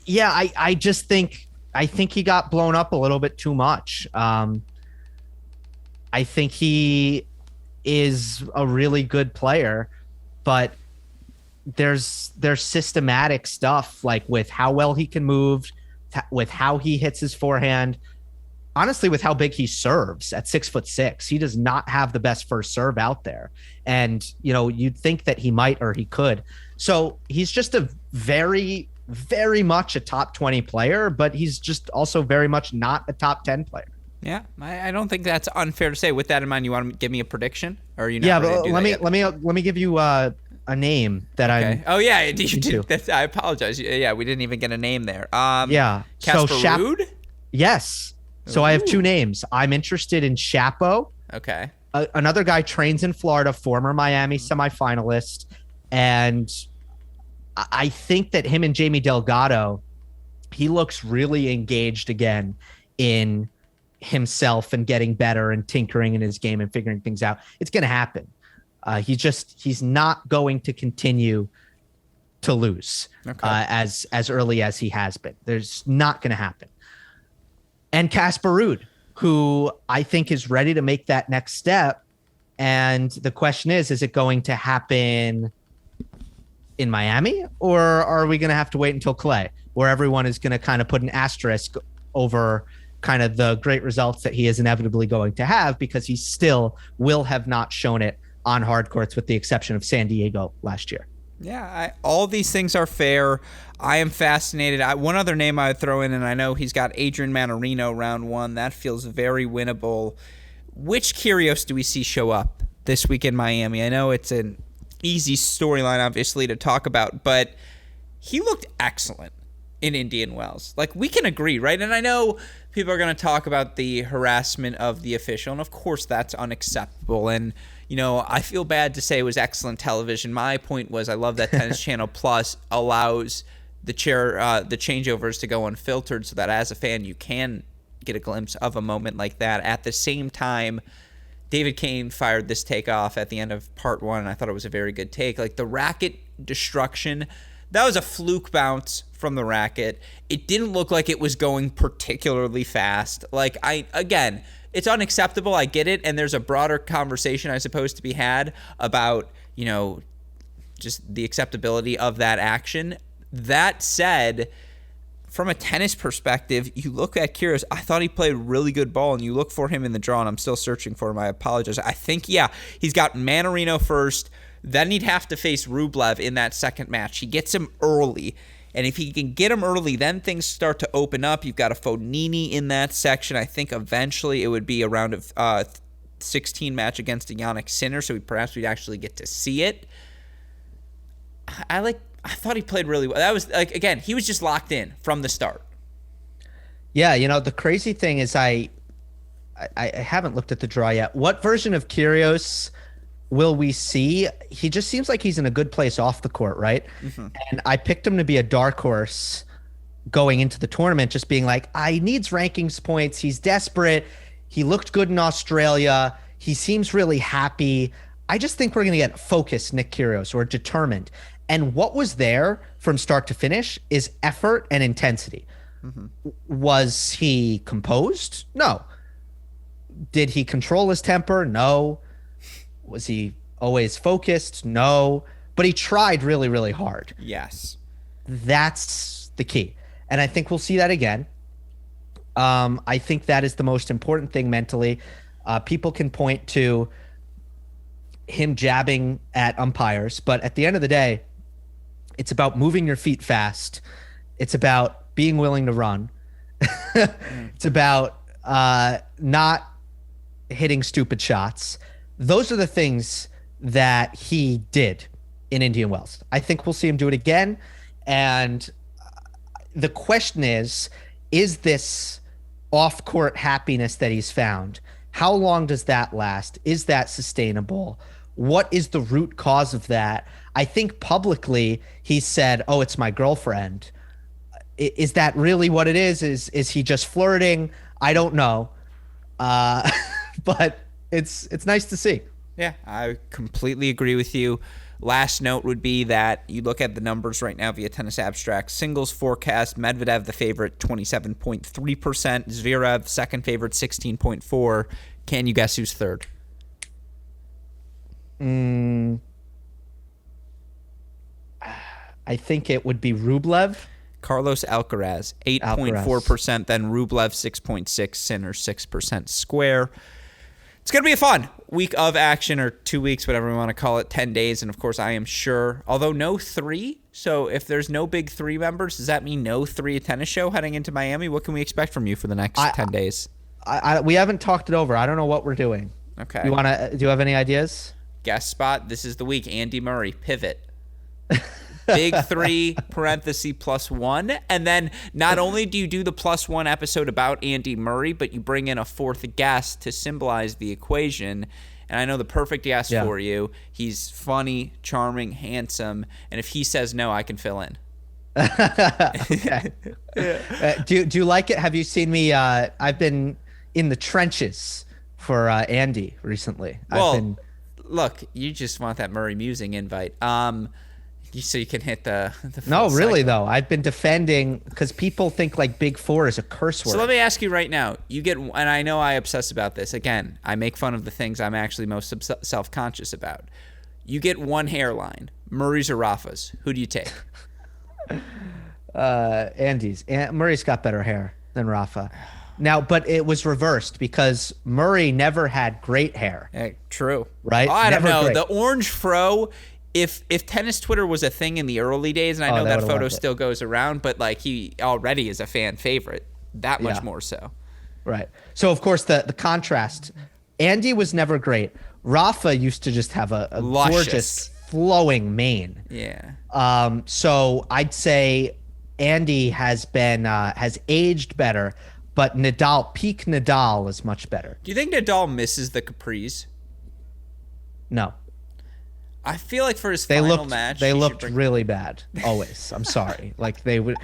Yeah, I just think he got blown up a little bit too much. I think he is a really good player, but there's systematic stuff, like with how well he can move, with how he hits his forehand, honestly, with how big he serves at 6'6". He does not have the best first serve out there. And, you'd think that he might, or he could. So he's just a very, very much a top 20 player, but he's just also very much not a top 10 player. Yeah, I don't think that's unfair to say. With that in mind, you want to give me a prediction, or are you not? Yeah, ready to but do let me give you a name that I'm. Oh yeah, you did. I apologize. Yeah, we didn't even get a name there. Yeah, Casper Ruud? Yes. So I have two names. I'm interested in Chapo. Okay. Another guy trains in Florida, former Miami semifinalist, and I think that him and Jamie Delgado, he looks really engaged again in himself and getting better and tinkering in his game and figuring things out. It's going to happen. He's not going to continue to lose as early as he has been. There's not going to happen. And Casper Ruud, who I think is ready to make that next step. And the question is it going to happen in Miami, or are we going to have to wait until Clay, where everyone is going to kind of put an asterisk over kind of the great results that he is inevitably going to have, because he still will have not shown it on hard courts, with the exception of San Diego last year. Yeah, all these things are fair. I am fascinated. One other name I would throw in, and I know he's got Adrian Mannarino round one. That feels very winnable. Which Kyrgios do we see show up this week in Miami? I know it's an easy storyline, obviously, to talk about, but he looked excellent in Indian Wells. Like, we can agree, right? And I know people are going to talk about the harassment of the official, and of course that's unacceptable. And, I feel bad to say it was excellent television. My point was, I love that Tennis Channel Plus allows the changeovers to go unfiltered, so that as a fan you can get a glimpse of a moment like that. At the same time, David Kane fired this take off at the end of part one, and I thought it was a very good take. Like, the racket destruction, that was a fluke bounce from the racket. It didn't look like it was going particularly fast. Like, again, it's unacceptable. I get it. And there's a broader conversation, I suppose, to be had about, just the acceptability of that action. That said, from a tennis perspective, you look at Kyrgios, I thought he played really good ball, and you look for him in the draw, and I'm still searching for him. I apologize. I think, he's got Mannarino first. Then he'd have to face Rublev in that second match. He gets him early. And if he can get him early, then things start to open up. You've got a Fognini in that section. I think eventually it would be a round of 16 match against a Jannik Sinner, so perhaps we'd actually get to see it. I thought he played really well. That was, again, he was just locked in from the start. Yeah, the crazy thing is I haven't looked at the draw yet. What version of Kyrgios will we see? He just seems like he's in a good place off the court, right? And I picked him to be a dark horse going into the tournament, just being like, I needs rankings points. He's desperate. He looked good in Australia. He seems really happy. I just think we're going to get focused Nick Kyrgios, or determined. And what was there from start to finish is effort and intensity. Was he composed? No. Did he control his temper? No. Was he always focused? No. But he tried really, really hard. Yes. That's the key. And I think we'll see that again. I think that is the most important thing mentally. People can point to him jabbing at umpires, but at the end of the day, it's about moving your feet fast. It's about being willing to run. It's about not hitting stupid shots. Those are the things that he did in Indian Wells. I think we'll see him do it again. And the question is this off-court happiness that he's found? How long does that last? Is that sustainable? What is the root cause of that? I think publicly he said, oh, it's my girlfriend. Is that really what it is? Is he just flirting? I don't know. But it's nice to see. Yeah, I completely agree with you. Last note would be that you look at the numbers right now via Tennis Abstract. Singles forecast, Medvedev the favorite, 27.3%. Zverev second favorite, 16.4%. Can you guess who's third? I think it would be Rublev. Carlos Alcaraz, 8.4%, then Rublev, 6.6%, Sinner, 6% square. It's going to be a fun week of action, or 2 weeks, whatever we want to call it, 10 days. And, of course, I am sure, although no three, so if there's no big three members, does that mean no three tennis show heading into Miami? What can we expect from you for the next 10 days? We haven't talked it over. I don't know what we're doing. Okay. Do you have any ideas? Guest spot, this is the week. Andy Murray, pivot. Big three, parenthesis, +1. And then not only do you do the +1 episode about Andy Murray, but you bring in a fourth guest to symbolize the equation. And I know the perfect guest for you. He's funny, charming, handsome. And if he says no, I can fill in. Okay. Do you like it? Have you seen me? I've been in the trenches for Andy recently. Well, look, you just want that Murray Musing invite. So you can hit the No, really cycle. though. I've been defending, because people think like Big Four is a curse word. So let me ask you right now. You get, and I know I obsess about this. Again, I make fun of the things I'm actually most self-conscious about. You get one hairline, Murray's or Rafa's. Who do you take? Andy's. Murray's got better hair than Rafa. Now, but it was reversed because Murray never had great hair. True. Right? Oh, I don't know. Great. The orange fro. If tennis Twitter was a thing in the early days, and I know that photo still goes around, but like he already is a fan favorite, that much more so. Right. So of course the contrast, Andy was never great. Rafa used to just have a gorgeous flowing mane. Yeah. So I'd say Andy has aged better, but peak Nadal is much better. Do you think Nadal misses the capris? No. I feel like for his final match, they looked really bad. Always. I'm sorry. Like they would,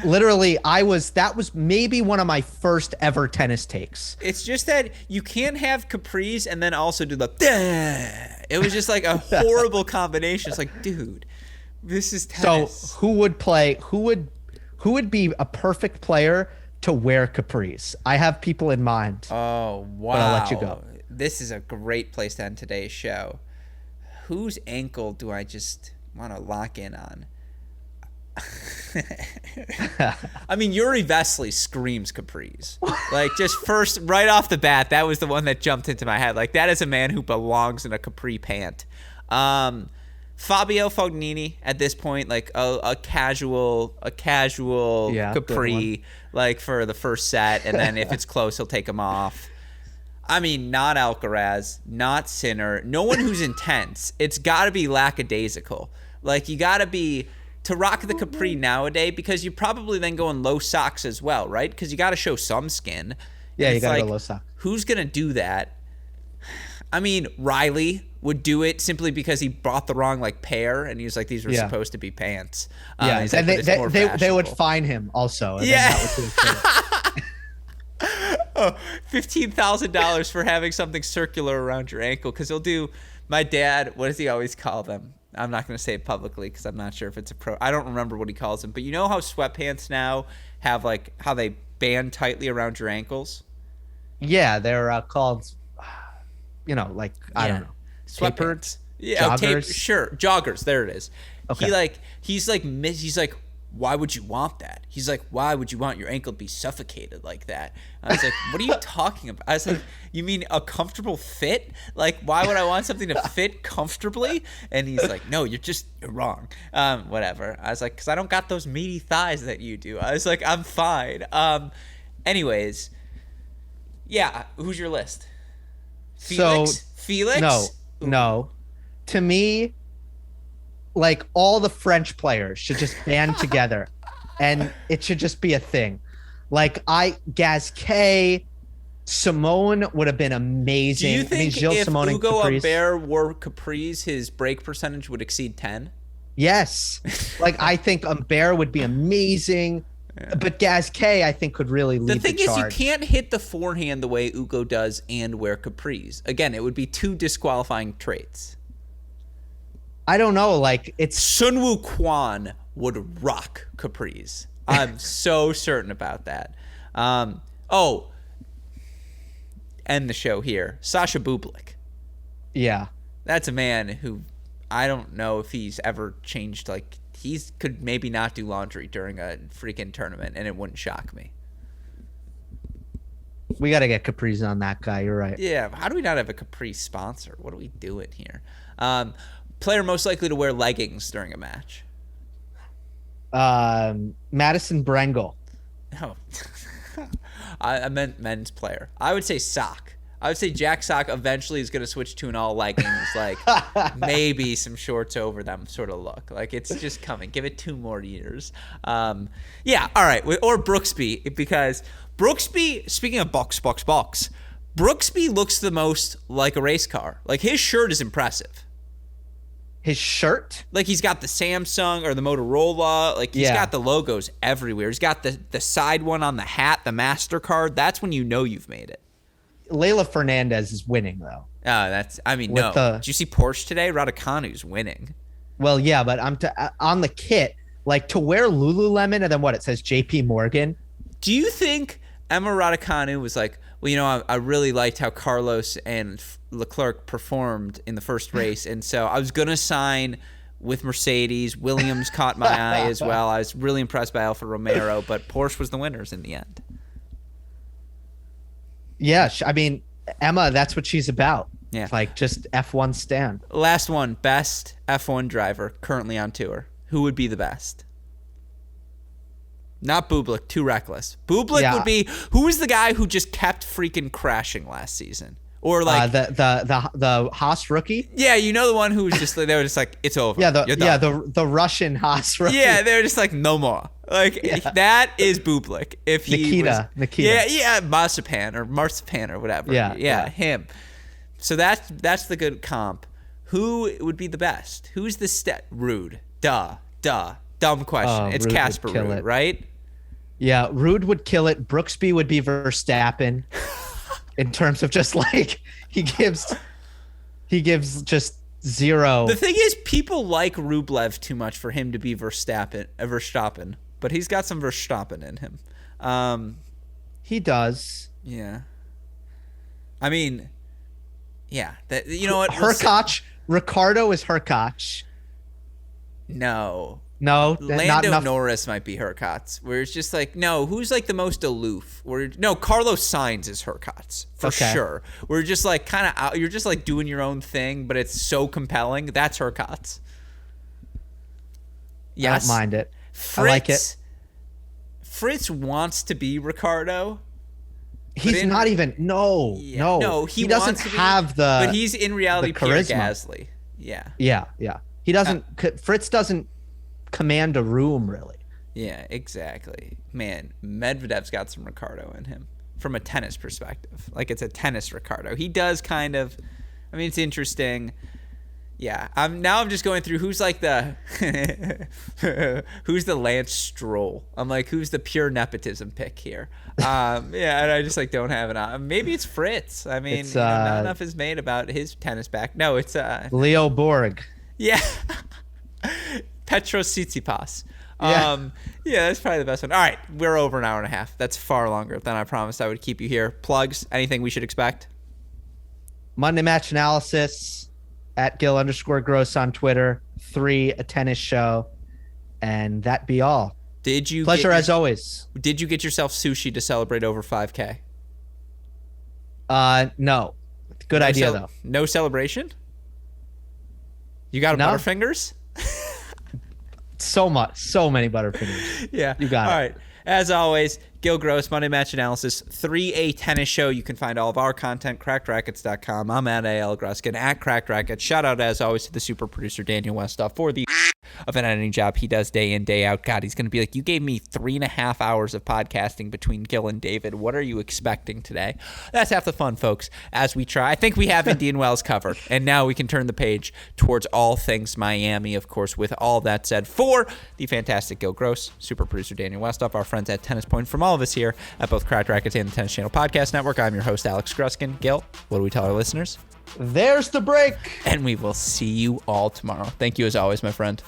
literally. That was maybe one of my first ever tennis takes. It's just that you can't have capris and then also do the. It was just like a horrible combination. It's like, dude, this is tennis. So who would play? Who would be a perfect player to wear capris? I have people in mind. Oh wow! But I'll let you go. This is a great place to end today's show. Whose ankle do I just want to lock in on? I mean, Yuri Vesely screams capris. Like, just first, right off the bat, that was the one that jumped into my head. Like, that is a man who belongs in a capri pant. Fabio Fognini at this point, like a casual capri, like for the first set, and then if it's close, he'll take them off. I mean, not Alcaraz, not Sinner, no one who's intense. It's got to be lackadaisical. Like, you got to be to rock the capri nowadays, because you probably then go in low socks as well, right? Because you got to show some skin. Yeah, And you it's got to like, go low socks. who's going to do that? I mean, Riley would do it simply because he bought the wrong like pair, and he was like, these were supposed to be pants. Yeah, he's and like, they would fine him also. And Yeah. then that Oh, $15,000 for having something circular around your ankle, because he'll do. My dad, what does he always call them? I'm not going to say it publicly because I'm not sure if it's I don't remember what he calls them. But you know how sweatpants now have like how they band tightly around your ankles? yeah, they're called, like I don't know, Sweatpants. joggers. Sure, joggers. There it is. Okay. He's like, why would you want that? He's like, why would you want your ankle to be suffocated like that? I was like, what are you talking about? I was like, you mean a comfortable fit? Like, why would I want something to fit comfortably? And he's like, no, you're wrong. Whatever. I was like, because I don't got those meaty thighs that you do. I was like, I'm fine. Anyways, yeah, who's your list? Felix? No. To me, like all the French players should just band together, and it should just be a thing. Like Gasquet, Simone would have been amazing. Do you think Gilles, if Simone, Ugo Caprice, Humbert wore capris, his break percentage would exceed 10? Yes. Like I think Humbert would be amazing. Yeah. But Gasquet, I think, could really lead the charge. The thing is, you can't hit the forehand the way Ugo does and wear capris. Again, it would be two disqualifying traits. I don't know. Like, it's Sunwoo Kwon would rock capris. I'm so certain about that. End the show here. Sasha Bublik. Yeah. That's a man who I don't know if he's ever changed. Like, he could maybe not do laundry during a freaking tournament, and it wouldn't shock me. We got to get capris on that guy. You're right. Yeah. How do we not have a capri sponsor? What are we doing here? Player most likely to wear leggings during a match. Madison Brengel. Oh, I meant men's player. I would say Sock. I would say Jack Sock eventually is going to switch to an all leggings, like maybe some shorts over them sort of look. Like it's just coming. Give it 2 more years. Yeah, all right. Or Brooksby, because Brooksby, speaking of box, Brooksby looks the most like a race car. Like his shirt is impressive. His shirt? Like he's got the Samsung or the Motorola. Like he's got the logos everywhere. He's got the side one on the hat, the MasterCard. That's when you know you've made it. Leila Fernandez is winning, though. Did you see Porsche today? Raducanu's winning. Well, yeah, but on the kit, like to wear Lululemon and then what? It says JP Morgan. Do you think Emma Raducanu was like, well, I really liked how Carlos and Leclerc performed in the first race, and so I was going to sign with Mercedes. Williams caught my eye as well. I was really impressed by Alfa Romero, but Porsche was the winners in the end. Yeah, I mean, Emma, that's what she's about. Yeah. Like just F1 stand. Last one, best F1 driver currently on tour. Who would be the best? Not Bublik, too reckless. Bublik would be, who was the guy who just kept freaking crashing last season? Or like the Haas rookie? Yeah, you know the one who was just they were just like, it's over. Yeah, the Russian Haas rookie. Yeah, they were just like, no more. Like that is Bublik. If he Nikita. Yeah, Marzipan or whatever. Yeah, him. So that's the good comp. Who would be the best? Who's the Rude? Duh. Dumb question. It's Casper Ruud, right? Yeah, Ruud would kill it. Brooksby would be Verstappen. In terms of just like he gives just zero. The thing is, people like Rublev too much for him to be Verstappen, but he's got some Verstappen in him. He does. Yeah. I mean, yeah. You know what? Ricardo is Hurkacz. No, Lando Norris might be Hurkacz. Where it's just like, no, who's like the most aloof? Carlos Sainz is Hurkacz for sure. We're just like kind of out. You're just like doing your own thing, but it's so compelling. That's Hurkacz. Yes, I don't mind it. Fritz, I like it. Fritz wants to be Ricardo. He's not even. No. He doesn't have the. But he's in reality Pierre Gasly. Yeah. He doesn't. Fritz doesn't command a room, really. Yeah, exactly. Man, Medvedev's got some Ricardo in him from a tennis perspective. Like, it's a tennis Ricardo. He does kind of, I mean, it's interesting. Yeah, I'm just going through who's like the who's the Lance Stroll. I'm like, who's the pure nepotism pick here? Yeah, and I just like don't have it on. Maybe it's Fritz. I mean, not enough is made about his tennis back. No, it's Leo Borg. Yeah, Petros Tsitsipas. Yeah. Yeah, that's probably the best one. All right, we're over an hour and a half. That's far longer than I promised I would keep you here. Plugs, anything we should expect? Monday Match Analysis at Gill_Gross on Twitter. 3, a tennis show. And that be all. Pleasure as always. Did you get yourself sushi to celebrate over 5K? No. Good idea, though. No celebration? You got Butterfingers? So many Butterfingers. Yeah. You got it. All right. As always, Gill Gross, Monday Match Analysis, 3A Tennis Show. You can find all of our content, crackedrackets.com. I'm at AL Gruskin, at Cracked Rackets. Shout out, as always, to the super producer, Daniel Westoff, for the of an editing job he does day in, day out. God, he's going to be like, you gave me 3.5 hours of podcasting between Gill and David. What are you expecting today? That's half the fun, folks, as we try. I think we have Indian Wells covered, and now we can turn the page towards all things Miami, of course. With all that said, for the fantastic Gill Gross, super producer Daniel Westoff, our friends at Tennis Point, from all of us here at both Cracked Rackets and the Tennis Channel Podcast Network, I'm your host, Alex Gruskin. Gill, what do we tell our listeners? There's the break. And we will see you all tomorrow. Thank you, as always, my friend.